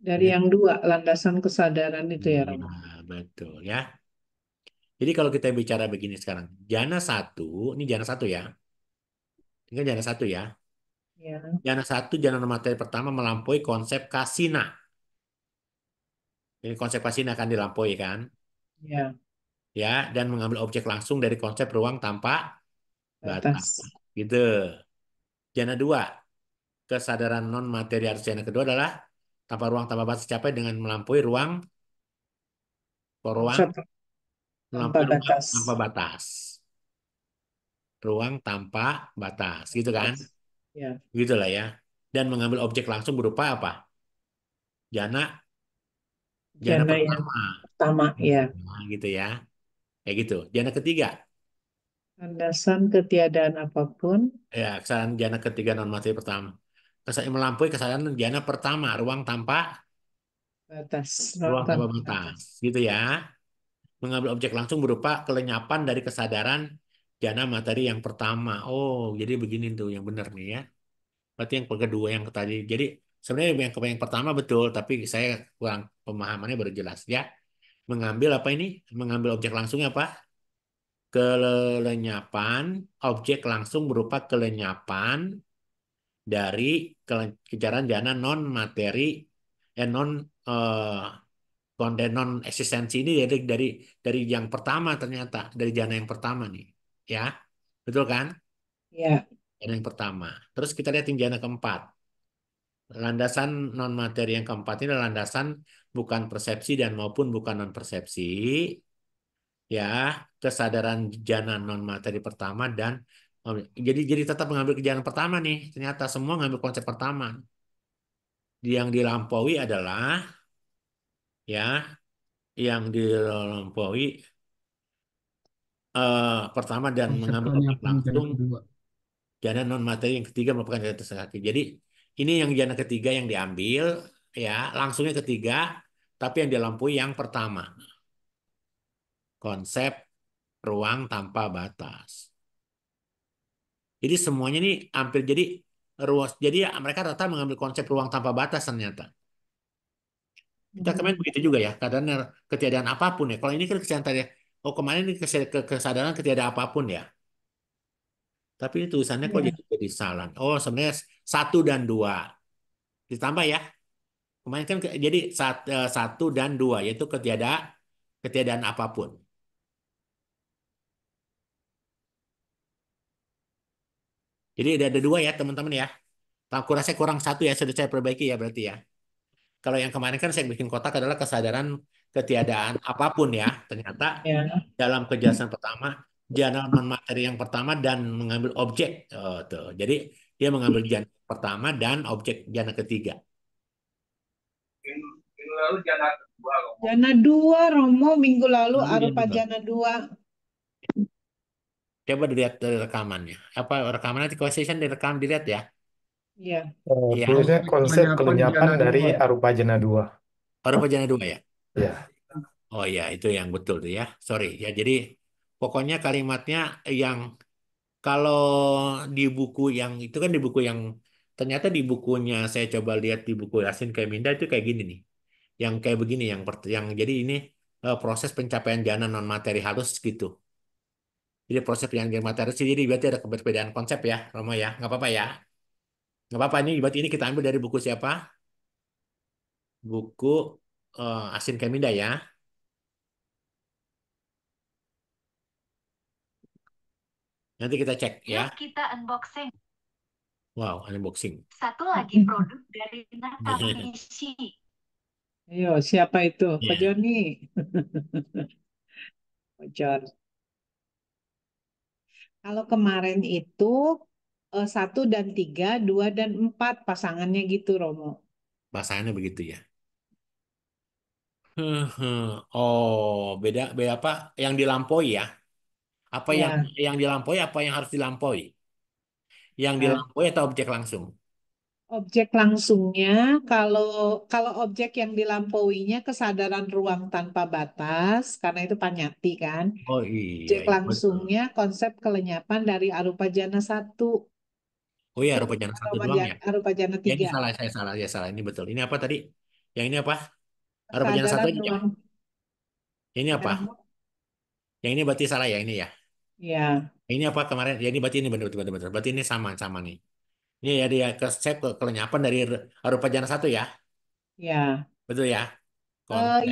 Dari Ini yang dua, landasan kesadaran itu ya, iya, Romo. betul ya. Jadi kalau kita bicara begini sekarang, jana satu, ini jana satu ya. Ini kan jana satu ya. Ya, Jana satu, jana materi pertama melampaui konsep kasina. Ini konsep kasina akan dilampaui kan? ya, Ya, dan mengambil objek langsung dari konsep ruang tanpa batas. batas. Gitu. Jana dua, kesadaran non materi harus jana kedua adalah tanpa ruang tanpa batas capai dengan melampaui ruang Konsep tanpa melampaui ruang batas. tanpa batas. Ruang tanpa batas, gitu kan? Batas. Ya, Gitulah ya. Dan mengambil objek langsung berupa apa? Jana, jana jana yang pertama. pertama ya. Nah, gitu ya. Kayak gitu. Jana ketiga, Landasan ketiadaan apapun, ya, kesadaran jana ketiga non materi pertama. Melampaui kesadaran jana pertama, batas. ruang tanpa Tanpa batas, batas. gitu ya. Mengambil objek langsung berupa kelenyapan dari kesadaran jana materi yang pertama. Oh, jadi begini tuh yang benar nih ya. Berarti yang kedua yang tadi. Jadi sebenarnya yang pertama betul, tapi saya kurang pemahamannya baru jelas ya. Mengambil apa ini? Mengambil objek langsungnya apa? Kelenyapan, objek langsung berupa kelenyapan dari kejaran jana non materi non eh, konten non eksistensi ini dari yang pertama ternyata dari jana yang pertama nih ya betul kan Ya, jana yang pertama terus kita lihat yang jana keempat landasan non materi yang keempat ini adalah landasan bukan persepsi dan maupun bukan non persepsi ya kesadaran jana non materi pertama dan jadi tetap mengambil kejadian pertama nih ternyata semua ngambil konsep pertama yang dilampaui adalah ya yang dilampaui pertama dan konsep mengambil objek kelenyapan jana langsung kedua. jana non materi yang ketiga merupakan jana tersakiti. Jadi ini yang jana ketiga yang diambil ya langsungnya ketiga tapi yang dilampaui yang pertama konsep ruang tanpa batas. Jadi semuanya ini hampir jadi ruas. Jadi ya, mereka rata mengambil konsep ruang tanpa batas ternyata. Kita kemarin begitu juga ya, keadaan ketiadaan apapun ya. Kalau ini kan kesadaran tadi, oh kemarin ini kesadaran ketiadaan apapun ya. Tapi ini tulisannya kok ya, jadi salah. Oh sebenarnya satu dan dua ditambah ya. Kemarin kan jadi satu dan dua yaitu ketiadaan apapun. Jadi ada dua ya teman-teman ya. Aku rasa kurang satu ya sudah saya perbaiki ya berarti ya. Kalau yang kemarin kan saya bikin kotak adalah kesadaran ketiadaan apapun ya. Ternyata ya. dalam kejelasan pertama, jana non materi yang pertama dan mengambil objek. Oh, tuh. Jadi dia mengambil jana pertama dan objek jana ketiga. Jana dua, Romo, minggu lalu Lalu arupa jana jana dua. Coba dilihat dari rekamannya. Apa rekamannya nanti conversation direkam dilihat ya. Iya. Iya. Oh, Tulisnya konsep penyapan kelenyapan jana dari 2. arupa jana 2. Baru pejana dua ya. Ya. Oh iya, itu yang betul tuh ya. Sorry ya. Jadi pokoknya kalimatnya yang kalau di buku yang itu kan di buku yang ternyata di bukunya saya coba lihat di buku Yasin Keminda itu kayak gini nih. Yang kayak begini yang jadi ini proses pencapaian jana non materi halus gitu. Jadi proses yang materi sih jadi berarti ada keberbedaan konsep ya, Romo ya. Nggak apa-apa ya. Nggak apa-apa ini berarti ini kita ambil dari buku siapa? Buku Asin Keminda ya. Nanti kita cek ya. Yuk kita unboxing. Wow, unboxing. Satu lagi produk dari Nakamichi. Ayo, siapa itu? Pak Ya, Joni. Bocor. Kalau kemarin itu 1 dan 3, 2 dan 4 pasangannya gitu, Romo. pasangannya begitu ya. Oh, beda beda apa? Yang dilampaui ya? Apa Ya, yang dilampaui apa yang harus dilampaui? Yang nah, dilampaui atau objek langsung? objek langsungnya kalau kalau objek yang dilampauinya kesadaran ruang tanpa batas, karena itu Panyati kan. Oh iya, Objek iya betul. langsungnya konsep kelenyapan dari Arupa Jana 1. Oh iya, Itu rupa jana satu Arupa doang ya. Arupa Jana Ya ini 3. salah, saya salah, ya salah. Ini betul. Ini apa tadi? Yang ini apa? Rupa jana satu Kesadaran aja ya. ruang Ini ya, apa? Romo. Yang ini berarti salah ya ini ya. Ya, Ini apa kemarin? Ya ini berarti ini benar benar benar. Berarti ini sama sama nih. Ini ya dia konsep kelenyapan dari rupa jana satu ya. ya. Betul ya.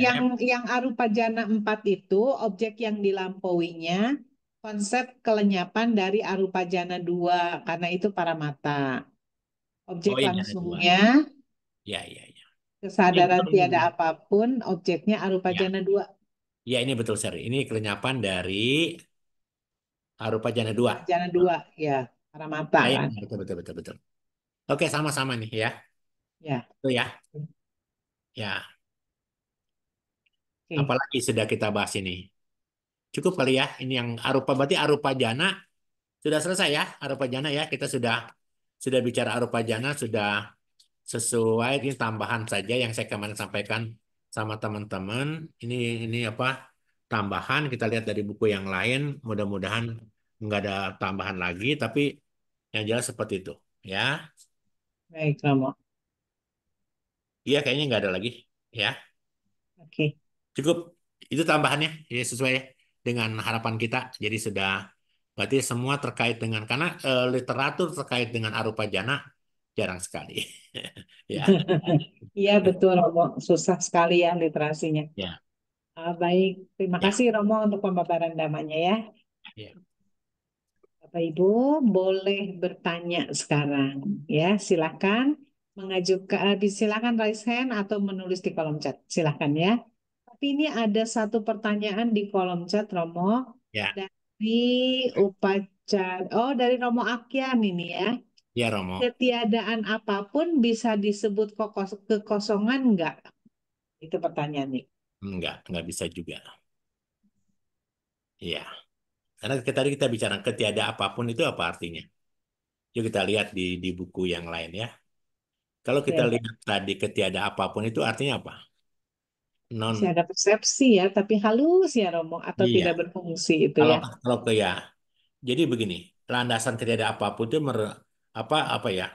Yang Konsep. Arupa Jana 4 itu objek yang dilampauinya konsep kelenyapan dari Arupa Jana 2 karena itu para mata. Objek Oh iya ada dua. langsungnya Ya iya iya. Ini kesadaran betul ini tiada betul. apapun, objeknya Arupa Ya. Jana 2. Ya ini betul seri. Ini kelenyapan dari Arupa Jana 2. Arupa Jana 2 ya, para mata Ya, ya, kan. betul betul betul betul. Oke, sama-sama nih ya. Ya. Itu ya. Ya, Oke. apalagi sudah kita bahas ini. Cukup kali ya. Ini yang Arupa berarti Arupa Jana sudah selesai ya. Arupa Jana ya. Kita sudah bicara Arupa Jana sudah sesuai ini tambahan saja yang saya kemarin sampaikan sama teman-teman. Ini apa? Tambahan kita lihat dari buku yang lain. Mudah-mudahan nggak ada tambahan lagi, tapi yang jelas seperti itu ya. Baik, Romo. Iya, kayaknya nggak ada lagi ya. Oke. Cukup itu tambahannya ya sesuai dengan harapan kita. Jadi sudah berarti semua terkait dengan karena literatur terkait dengan arupa jana jarang sekali. Ya, Iya, betul, Romo. Susah sekali ya literasinya. ya, Baik, terima ya, kasih Romo untuk pemaparan damanya ya. ya. Bapak Ibu boleh bertanya sekarang ya, silakan mengajukan, silakan raise hand atau menulis di kolom chat, silakan ya. Tapi ini ada satu pertanyaan di kolom chat Romo Ya, dari upacara, oh dari Romo Akian ini ya. ya Romo. Ketiadaan apapun bisa disebut kekosongan enggak? Itu pertanyaannya. Enggak bisa juga. Iya, karena tadi kita bicara ketiada apapun itu apa artinya? Yuk kita lihat di buku yang lain ya. Kalau kita Ya, lihat tadi ketiada apapun itu artinya apa? masih Non, ada persepsi ya, tapi halus ya Romo, atau iya. tidak berfungsi itu Kalau ya. kalau ke ya, jadi begini, landasan ketiada apapun itu apa apa ya?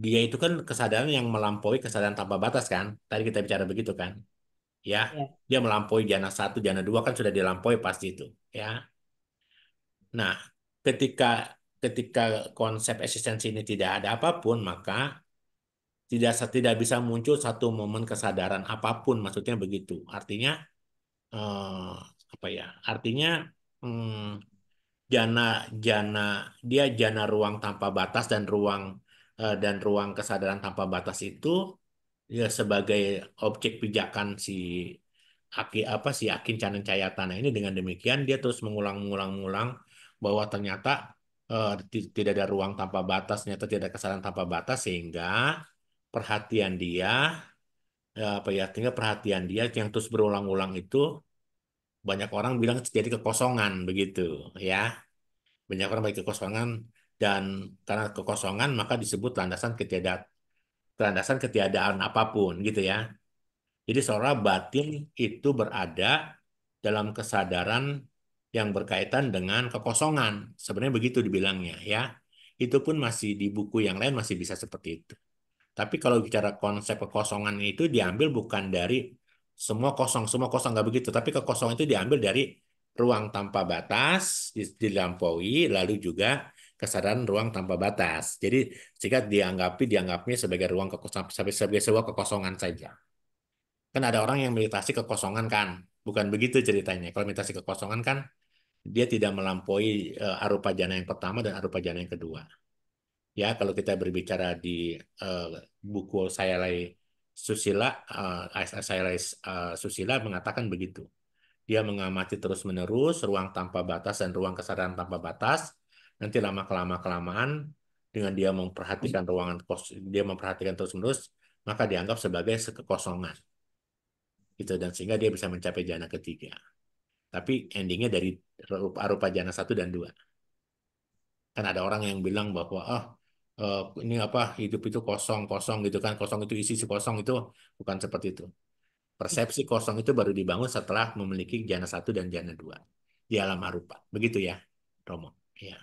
Dia itu kan kesadaran yang melampaui kesadaran tanpa batas kan? Tadi kita bicara begitu kan? Ya, Ya. dia melampaui jana satu, jana dua kan sudah dilampaui pasti itu. Ya, nah ketika ketika konsep eksistensi ini tidak ada apapun, maka tidak bisa muncul satu momen kesadaran apapun. Maksudnya begitu. Artinya eh, apa ya? Artinya hmm, jana jana dia jana ruang tanpa batas dan ruang kesadaran tanpa batas itu ya sebagai objek pijakan si si Akin Canen Cayatana ini dengan demikian dia terus mengulang bahwa ternyata tidak ada ruang tanpa batas, ternyata tidak ada kesadaran tanpa batas sehingga perhatian dia apa ya tinggal perhatian dia yang terus berulang-ulang itu banyak orang bilang jadi kekosongan begitu ya. Banyak orang bagi kekosongan, dan karena kekosongan maka disebut landasan ketiadaan apapun gitu ya. Jadi seolah batin itu berada dalam kesadaran yang berkaitan dengan kekosongan. Sebenarnya begitu dibilangnya ya. Itu pun masih di buku yang lain masih bisa seperti itu. Tapi kalau bicara konsep kekosongan itu diambil bukan dari semua kosong nggak begitu. Tapi kekosongan itu diambil dari ruang tanpa batas, dilampaui, lalu juga kesadaran ruang tanpa batas. Jadi sehingga dianggapnya sebagai ruang kekosongan, sebagai sebuah kekosongan saja. Kan ada orang yang meditasi kekosongan kan, bukan begitu ceritanya. Kalau meditasi kekosongan kan dia tidak melampaui arupa jana yang pertama dan arupa jana yang kedua. Ya, kalau kita berbicara di eh, buku Sayalai Susila, Sayalai Susila mengatakan begitu. Dia mengamati terus-menerus ruang tanpa batas dan ruang kesadaran tanpa batas. Nanti lama-kelamaan dengan dia memperhatikan terus-menerus, maka dianggap sebagai kekosongan. Gitu, dan sehingga dia bisa mencapai jana ketiga. Tapi endingnya dari arupa jana 1 dan 2. Kan ada orang yang bilang bahwa ini apa hidup itu kosong kosong gitu kan, kosong itu isi kosong itu bukan seperti itu. Persepsi kosong itu baru dibangun setelah memiliki jana 1 dan jana 2 di alam arupa. Begitu ya, Romo. Ya.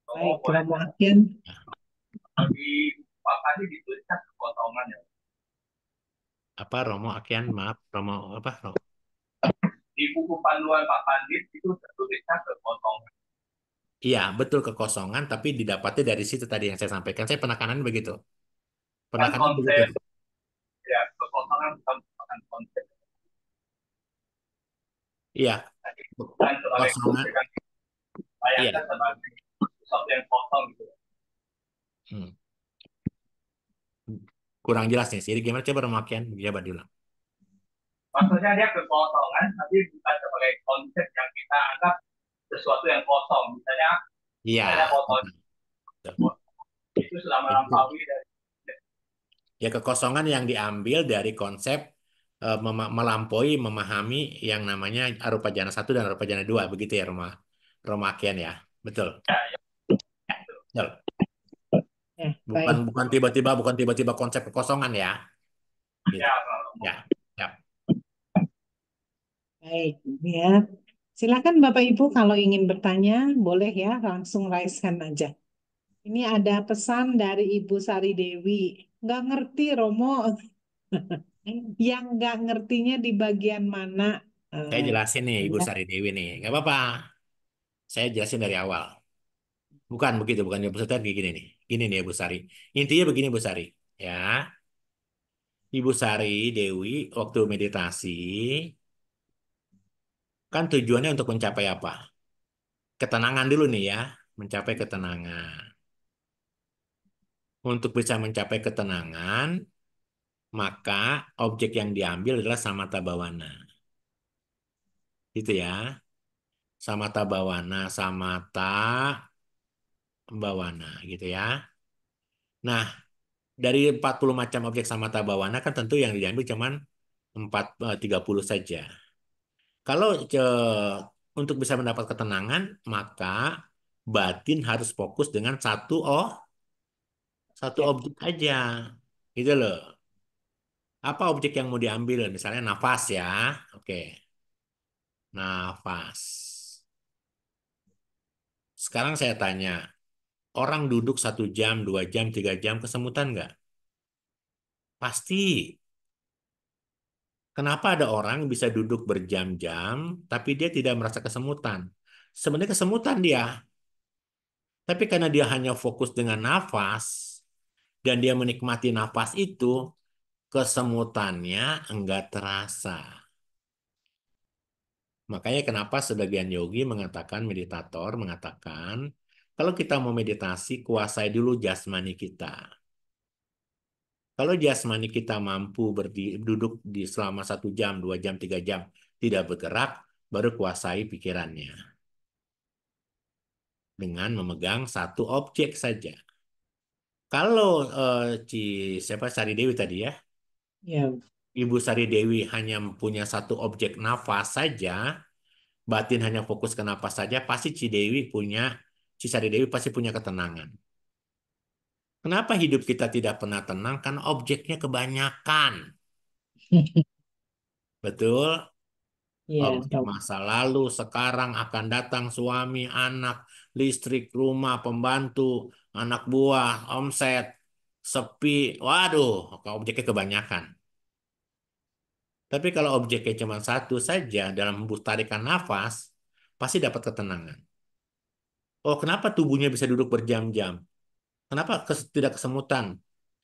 Baik, Romo Akian. Di Pak Pandi dituliskan kekosongan ya. Apa Romo Akian? Maaf, Romo apa? Romo? Di buku panduan Pak Pandit itu tertuliskan kekosongan. Iya, betul kekosongan, tapi didapatnya dari situ tadi yang saya sampaikan. Saya penekanan begitu. Kan Penekanan begitu. konsep ya kekosongan bukan merupakan konsep. Iya, Kan sebagai kosongan. kan Iya. layaknya sebagai sesuatu yang kosong gitu. Hmm. Kurang jelas nih. Jadi gimana coba Romo Akian? Coba diulang. Maksudnya dia kekosongan, tapi bukan sebagai konsep yang kita anggap sesuatu yang kosong. Misalnya Iya. kosong Betul. itu sudah melampaui dari Ya kekosongan yang diambil dari konsep melampaui memahami yang namanya arupa jana 1 dan arupa jana 2, begitu ya Roma Akian ya. Betul. Betul. Baik. Bukan tiba-tiba konsep kekosongan ya. Gitu. Ya. Ya. Baik, ya. Silakan Bapak Ibu kalau ingin bertanya, boleh ya langsung raise hand aja. Ini ada pesan dari Ibu Sari Dewi. Nggak ngerti Romo. Yang nggak ngertinya di bagian mana? Saya jelasin nih Ibu Ya. Sari Dewi nih. Nggak apa-apa. Saya jelasin dari awal. Bukan begitu, bukan Ibu Sari kayak gini nih. Gini nih Ibu Sari. Intinya begini Ibu Sari. Ya. Ibu Sari Dewi waktu meditasi kan tujuannya untuk mencapai apa? Ketenangan dulu nih ya, mencapai ketenangan. Untuk bisa mencapai ketenangan, maka objek yang diambil adalah samatha bhawana. Gitu ya. Samatha bhawana, samatha bhawana gitu ya. Nah, dari 40 macam objek samatha bhawana kan tentu yang diambil cuman 30 saja. Kalau untuk bisa mendapat ketenangan, maka batin harus fokus dengan satu objek aja. Gitu loh. Apa objek yang mau diambil? Misalnya nafas ya. Oke. Nafas. Sekarang saya tanya, orang duduk 1 jam, 2 jam, 3 jam kesemutan nggak? Pasti. Kenapa ada orang bisa duduk berjam-jam, tapi dia tidak merasa kesemutan? Sebenarnya kesemutan dia. Tapi karena dia hanya fokus dengan nafas, dan dia menikmati nafas itu, kesemutannya enggak terasa. Makanya kenapa sebagian yogi mengatakan, meditator mengatakan, kalau kita mau meditasi, kuasai dulu jasmani kita. Kalau jasmani kita mampu duduk di selama 1 jam, 2 jam, 3 jam, tidak bergerak, baru kuasai pikirannya. Dengan memegang satu objek saja. Kalau siapa Sari Dewi tadi ya, Ya. Ibu Sari Dewi hanya punya satu objek nafas saja, batin hanya fokus ke napas saja, pasti Cisari Dewi pasti punya ketenangan. Kenapa hidup kita tidak pernah tenang? Karena objeknya kebanyakan. Betul? Iya, Objek Romo. masa lalu, sekarang, akan datang, suami, anak, listrik, rumah, pembantu, anak buah, omset, sepi. Waduh, objeknya kebanyakan. Tapi kalau objeknya cuma satu saja dalam hembus tarikan nafas, pasti dapat ketenangan. Oh, kenapa tubuhnya bisa duduk berjam-jam? Kenapa tidak kesemutan?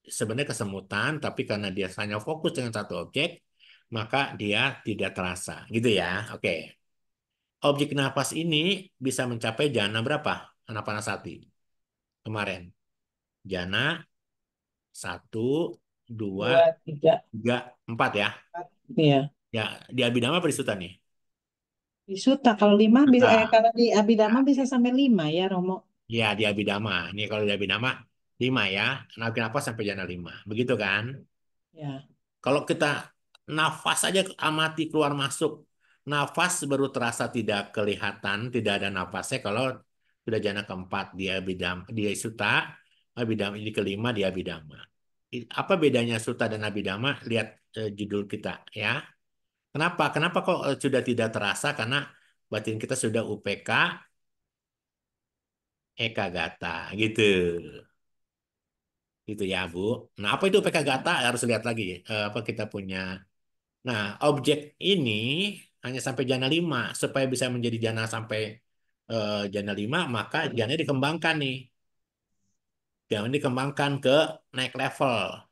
Sebenarnya kesemutan, tapi karena dia hanya fokus dengan satu objek, maka dia tidak terasa. Gitu ya. Oke. Objek nafas ini bisa mencapai jana berapa? Anapanasati kemarin. Jana 1, 2, Dua, tiga, 3, 4 ya. empat. Iya. Ya, di Abhidhamma apa di Sutta nih? Di Suta kalau lima bisa, Sutta. kalau di Abhidhamma bisa sampai 5 ya, Romo. Ya, di Abhidhamma. Ini kalau di Abhidhamma 5 ya. Naik nafas sampai jana 5. Begitu kan? Ya. Kalau kita nafas aja amati keluar masuk. Nafas baru terasa tidak kelihatan, tidak ada nafasnya kalau sudah jana keempat di Abhidhamma, di Sutta, Abhidhamma ini kelima di Abhidhamma. Apa bedanya Sutta dan Abhidhamma? Lihat judul kita ya. Kenapa? Kenapa kok sudah tidak terasa? Karena batin kita sudah UPK Ekagata gitu. Gitu ya, Bu. Nah, apa itu UPK Gata? Harus lihat lagi. Apa kita punya. Nah, objek ini hanya sampai jana 5. Supaya bisa menjadi jana sampai jana 5, maka jana dikembangkan nih. Jangan dikembangkan ke naik level.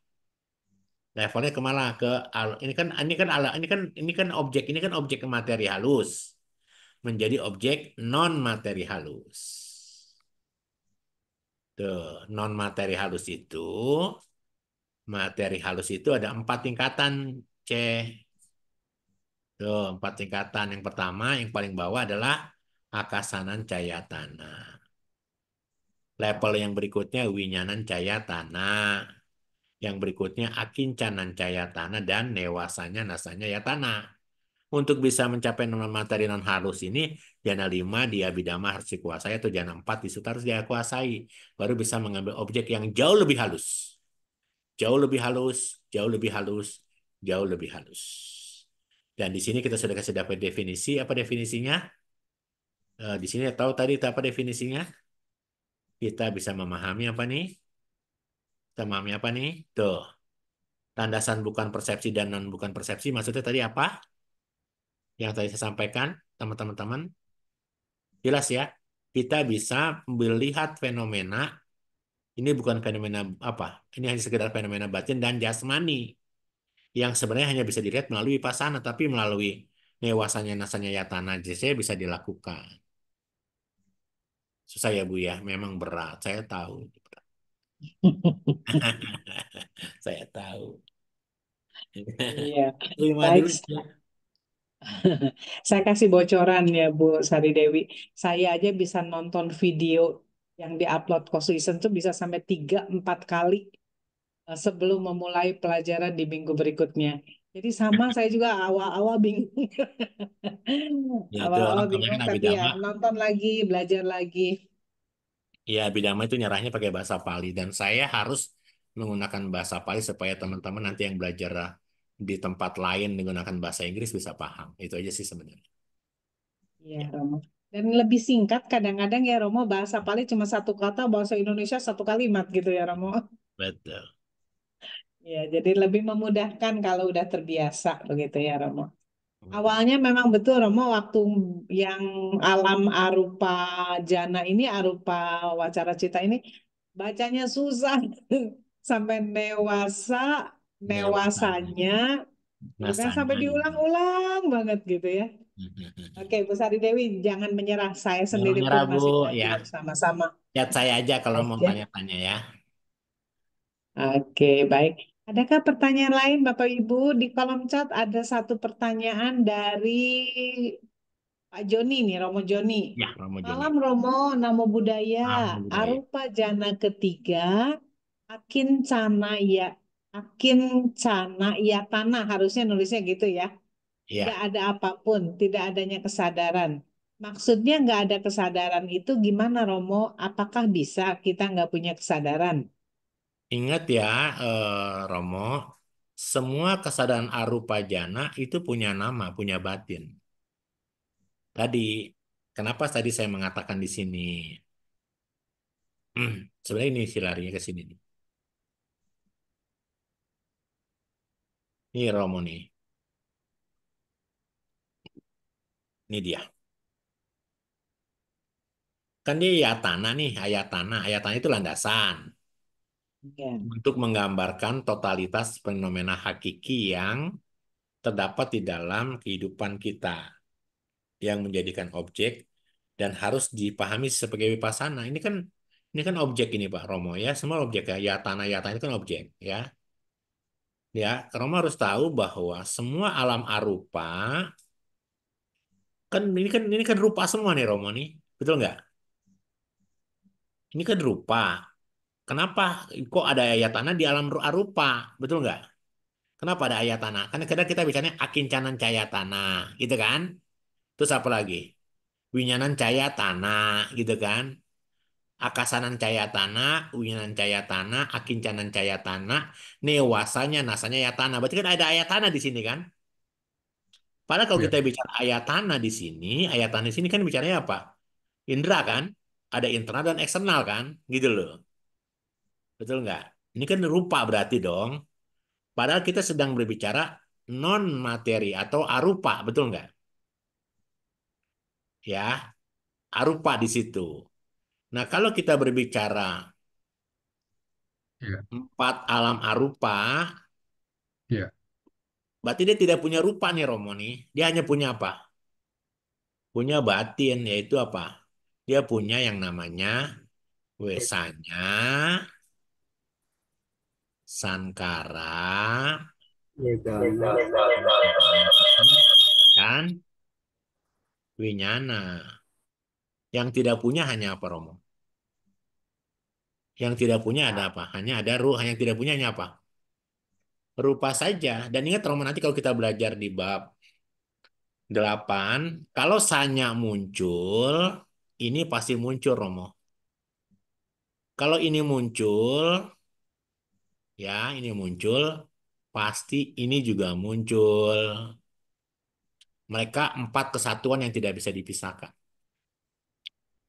Levelnya kemana? Ini kan objek materi halus menjadi objek non materi halus. Tuh, non materi halus itu ada 4 tingkatan, C. Tuh, 4 tingkatan. Yang pertama, yang paling bawah adalah akasanan cayatana. Level yang berikutnya winyanan cayatana. Yang berikutnya akincanan cayatana dan newasanya nasanya yatana. Untuk bisa mencapai non materi non halus ini, jana 5 di Abhidhamma harus dikuasai atau jana 4 di Sutta harus dia kuasai. Baru bisa mengambil objek yang jauh lebih halus. Jauh lebih halus, jauh lebih halus, jauh lebih halus. Dan di sini kita sudah kasih dapat definisi. Apa definisinya? Di sini tahu tadi apa definisinya? Kita bisa memahami apa nih? Kita memahami apa nih? Tuh. Landasan bukan persepsi dan non bukan persepsi. Maksudnya tadi apa? Yang tadi saya sampaikan, teman-teman. Jelas ya? Kita bisa melihat fenomena. Ini bukan fenomena apa? Ini hanya sekedar fenomena batin dan jasmani. Yang sebenarnya hanya bisa dilihat melalui pasana, tapi melalui newasanya nasanya yatana JC bisa dilakukan. Susah ya Bu ya, memang berat. Saya tahu. Saya tahu. Iya. Terima Baik, dulu. saya kasih bocoran ya Bu Sari Dewi. Saya aja bisa nonton video yang diupload Koswisen tuh bisa sampai 3-4 kali sebelum memulai pelajaran di minggu berikutnya. Jadi sama saya juga awal-awal bingung. Ya itu Awal-awal orang bingung, kebanyakan tapi ya Abhidhamma. nonton lagi, belajar lagi. Ya Abhidhamma itu nyerahnya pakai bahasa Pali. Dan saya harus menggunakan bahasa Pali supaya teman-teman nanti yang belajar di tempat lain menggunakan bahasa Inggris bisa paham. Itu aja sih sebenarnya. Iya, Romo. Dan lebih singkat kadang-kadang ya Romo, bahasa Pali cuma satu kata, bahasa Indonesia satu kalimat gitu ya Romo. Betul. Ya, jadi lebih memudahkan kalau udah terbiasa begitu ya Romo. Hmm. Awalnya memang betul Romo, waktu yang alam arupa jana ini, arupa wacara cita ini, bacanya susah. Sampai Newasanya. newasanya, gitu kan, sampai Nasanya. diulang-ulang banget gitu ya. Oke, Bu Sari Dewi, jangan menyerah. Saya Jangan sendiri menyerah pun Bu masih ya. belajar sama-sama. Lihat saya aja kalau mau Oke, tanya-tanya ya. oke, baik. Adakah pertanyaan lain, Bapak Ibu? Di kolom chat ada satu pertanyaan dari Pak Joni nih, Romo Joni. Ya, Romo Joni. Malam Romo, Namo Buddhaya. Namo Buddhaya. Arupa jana ketiga, akin cana ya, akin cana ya tanah harusnya nulisnya gitu ya. Ya, tidak ada apapun, tidak adanya kesadaran. Maksudnya nggak ada kesadaran itu gimana Romo? Apakah bisa kita nggak punya kesadaran? ingat ya, Romo, semua kesadaran arupa jana itu punya nama, punya batin. Tadi, kenapa tadi saya mengatakan di sini? Sebenarnya ini sih larinya ke sini nih. Ini Romo nih. Ini dia. Kan dia ayatana nih, ayatana. Ayatana itu landasan Ya. untuk menggambarkan totalitas fenomena hakiki yang terdapat di dalam kehidupan kita yang menjadikan objek dan harus dipahami sebagai wipasana. Ini kan objek ini Pak Romo ya, semua objek ya. Ayatana itu kan objek ya. Ya, Romo harus tahu bahwa semua alam arupa kan ini kan rupa semua nih Romo nih. Betul nggak? Ini kan rupa. Kenapa kok ada ayatana di alam arupa? Betul nggak? Kenapa ada ayatana? Karena kadang kita bicaranya akincanan cayatana, gitu kan? Terus apa lagi? Winyanan cayatana, gitu kan? Akasanan cayatana, winyanan cayatana, akincanan cayatana, newasanya, nasanya yatana. Berarti kan ada ayatana di sini kan? Padahal kalau Ya. kita bicara ayatana di sini kan bicaranya apa? Indra kan? Ada internal dan eksternal kan? Gitu loh. Betul nggak? Ini kan rupa berarti dong. Padahal kita sedang berbicara non materi atau arupa, betul nggak? Ya, arupa di situ. Nah, kalau kita berbicara Ya. empat alam arupa, Ya. berarti dia tidak punya rupa nih Romo nih. Dia hanya punya apa? Punya batin, yaitu apa? Dia punya yang namanya wesanya, sankara, Wedana, dan winyana. Yang tidak punya hanya apa Romo? Yang tidak punya ada apa? Hanya ada ruh. Yang tidak punya hanya apa? Rupa saja. Dan ingat Romo, nanti kalau kita belajar di bab 8, kalau sanya muncul, ini pasti muncul Romo. Kalau ini muncul, ya ini muncul, pasti ini juga muncul. Mereka empat kesatuan yang tidak bisa dipisahkan.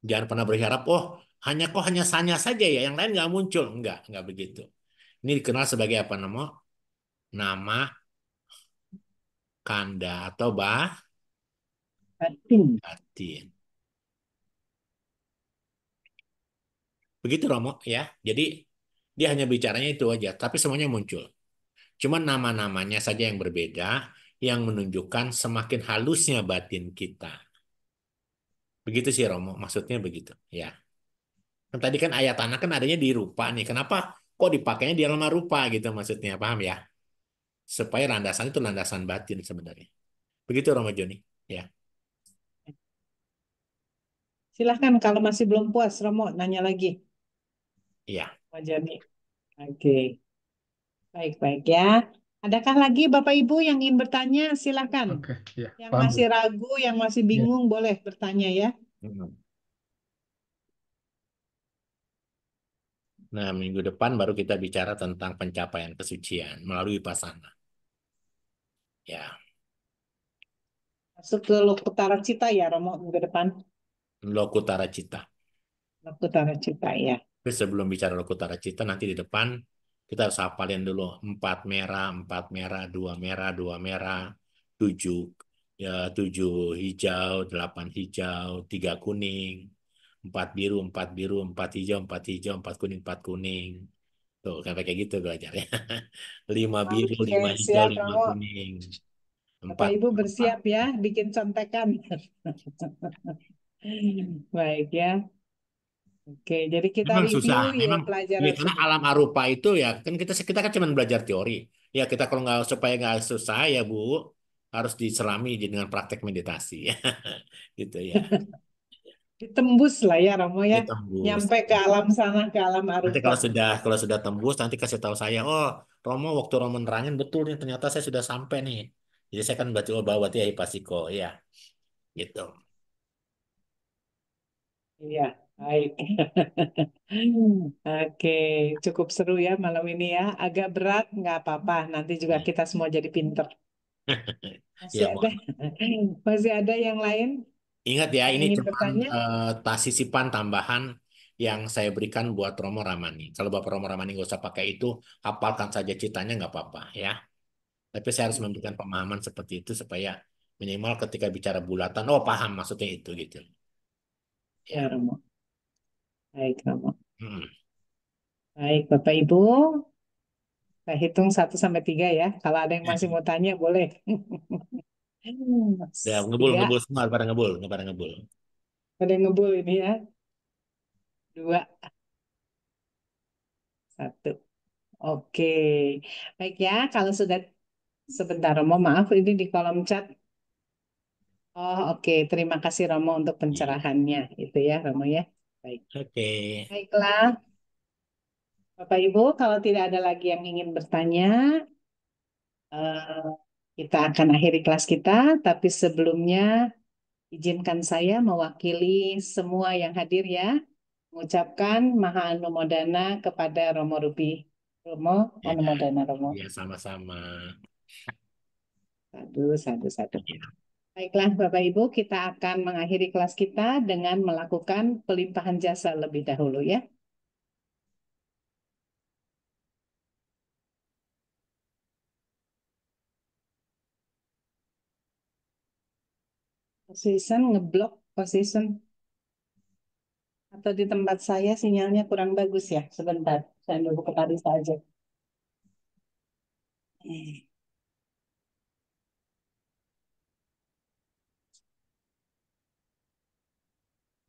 Jangan pernah berharap, oh hanya sanya saja ya, yang lain nggak muncul. Nggak begitu. Ini dikenal sebagai apa nama? Nama kanda atau Batin. batin. Begitu Romo ya. Jadi dia hanya bicaranya itu aja, tapi semuanya muncul. Cuman nama-namanya saja yang berbeda, yang menunjukkan semakin halusnya batin kita. Begitu sih Romo, maksudnya begitu. Ya. Kan tadi kan ayat tanah kan adanya di rupa nih. Kenapa kok dipakainya di dalam rupa gitu maksudnya, paham ya? Supaya landasan itu landasan batin sebenarnya. Begitu Romo Joni. Ya. Silahkan kalau masih belum puas, Romo, nanya lagi. Iya. Pak Jani. Oke, baik-baik ya. Adakah lagi Bapak Ibu yang ingin bertanya? Silakan. Oke. Ya. Yang Paham, Bu. masih ragu, yang masih Ya. bingung, boleh bertanya ya. Hmm. Nah, minggu depan baru kita bicara tentang pencapaian kesucian melalui pasana. Ya, Masuk ke Lokutara Cita ya, Romo, minggu depan. Lokutara Cita. Lokutara Cita ya. Tapi sebelum bicara Lokutara Cita, nanti di depan kita harus hafalin dulu. 4 merah, 2 merah, 7, ya, 7 hijau, 8 hijau, 3 kuning, 4 biru, 4 biru, 4 hijau, 4 hijau, 4 kuning, 4 kuning. Tuh, kan kayak gitu belajarnya. 5 biru, Oke, 5 hijau, siap 5 Romo. kuning. Bapak 4, Ibu 4. bersiap ya, bikin contekan. Baik ya. Oke, jadi kita Memang review susah, ya memang ya, pelajaran karena alam sebelumnya. arupa itu ya kan kita kan cuma belajar teori. Ya kita kalau nggak supaya nggak susah ya Bu harus diselami dengan praktek meditasi gitu ya. Ditembus lah ya, Romo ya. Ditembus. Nyampe ke alam sana, ke alam Nanti arupa. kalau sudah tembus nanti kasih tahu saya, oh Romo waktu Romo nerangin betul nih ternyata saya sudah sampai nih. Jadi saya kan berarti bawa berarti Hipasiko, ya, gitu. Iya, baik. Oke, cukup seru ya malam ini ya. Agak berat, nggak apa-apa. Nanti juga kita semua jadi pinter. Masih Ya, ada, masih ada yang lain ingat ya, yang ini ingin cuma bertanya? sisipan tambahan yang saya berikan buat Romo Ramani. Kalau Bapak Romo Ramani nggak usah pakai itu, hafalkan saja citanya nggak apa-apa ya. Tapi saya harus memberikan pemahaman seperti itu supaya minimal ketika bicara bulatan, oh paham maksudnya itu gitu. Ya, Ya. Romo. Baik, Romo. Hmm. Baik, Bapak Ibu. Saya hitung 1 sampai 3 ya. Kalau ada yang masih mau tanya, boleh. Udah ngebul Tiga, ngebul semua pada ngebul, pada ngebul. ada yang ngebul ini ya. 2, 1. Oke. Baik ya, kalau sudah sebentar, Romo. Maaf, ini di kolom chat. Oh, oke. Terima kasih, Romo, untuk Iya. pencerahannya. Itu ya, Romo ya. Baik. Oke. Baiklah, Bapak Ibu, kalau tidak ada lagi yang ingin bertanya, eh, kita akan akhiri kelas kita. Tapi sebelumnya, izinkan saya mewakili semua yang hadir ya, mengucapkan Maha Anumodana kepada Romo Ruby. Romo, Ya, Anumodana Romo. ya sama-sama. Sadu, sadu, sadu. Ya. Baiklah Bapak Ibu, kita akan mengakhiri kelas kita dengan melakukan pelimpahan jasa lebih dahulu ya. Position, ngeblok position. Atau di tempat saya sinyalnya kurang bagus ya. Sebentar, saya nunggu ke tadi saja.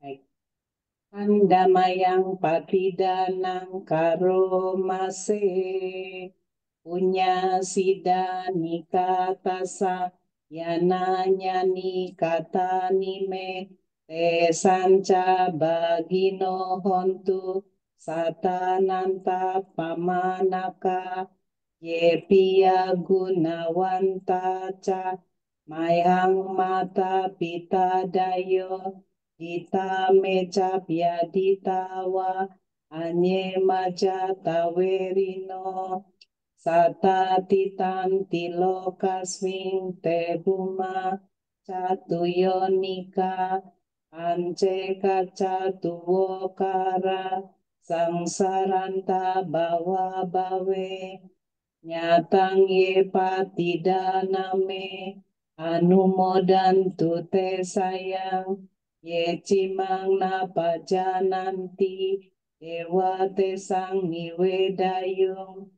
Baik. Andamayang patidanang karomase punya sidani katasa yananyani katanime te sanca bagino hontu satananta pamanaka ye piya gunawanta ca mayang mata pita dayo dita meja ditawa anye maja tawerino sata titan tilokasming te buma catuyonika ance kaca tuwokara sangsaranta bawa bawe nyatang ye patidaname anumodantu te sayang ye cimang napajananti dewa te sang niwedayung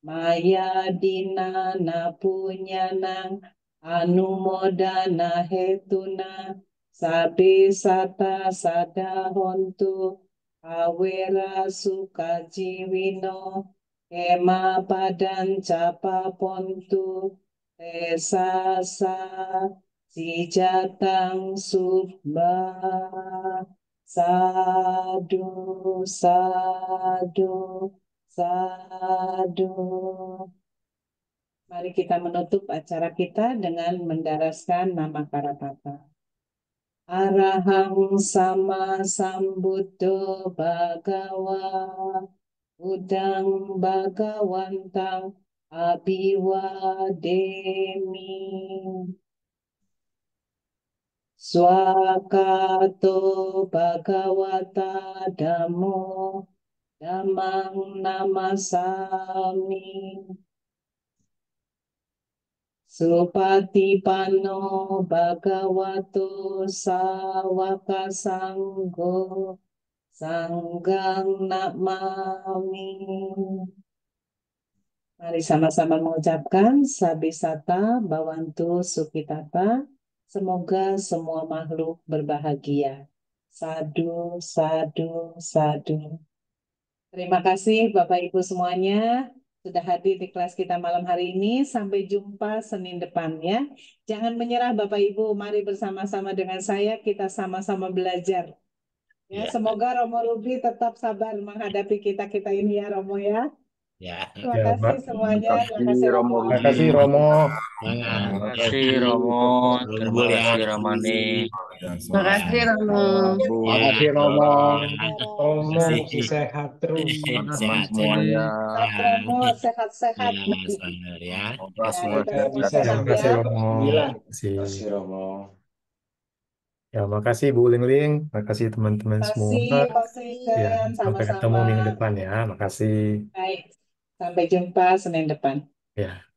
maya dina napunyanang anumodana hetuna sabe sata sadahontu awera sukajiwino ema padan capa pontu esasa si jatang subba sadu sadu sadu. Mari kita menutup acara kita dengan mendaraskan nama Karapata. Arahang sama sambuddho bhagawa udang bagawantang abiwademi swakato bhagawata dhammo dhammang namasami supatipanno bhagavato sawaka sanggo sanggang namami. Mari sama-sama mengucapkan sabisata bawantu sukitata. Semoga semua makhluk berbahagia. Sadu, sadu, sadu. Terima kasih Bapak Ibu semuanya sudah hadir di kelas kita malam hari ini. Sampai jumpa Senin depan ya. Jangan menyerah Bapak Ibu. Mari bersama-sama dengan saya kita sama-sama belajar. Ya, Ya. semoga Romo Ruby tetap sabar menghadapi kita-kita ini ya Romo ya. Ya, Terima Ya, kasih Mbak. semuanya. Terima Makasih kasih Romo Romo. Terima kasih Budi. Romo. semangat. Terima Ya, kasih Romo, unggul terima ya. kasih Ramani. Makasih Ya, Romo. Bu. Terima ya, kasih Romo. ya. Romo Kasih. masih sehat terus. Teman-teman Sehat, sehat. semuanya. Sehat Ya, Romo, sehat-sehat. ya, semangat ya. Semoga Ya, semua kita sehat semua sehat sehat Terima ya. kasih ya. Romo. Terima kasih. Kasih Romo. Ya, makasih Bu Lingling. Makasih teman-teman Terima semua. kasih Ya, konsisten, sampai sama-sama. ketemu minggu depan ya. Makasih. Baik, sampai jumpa Senin depan. Ya.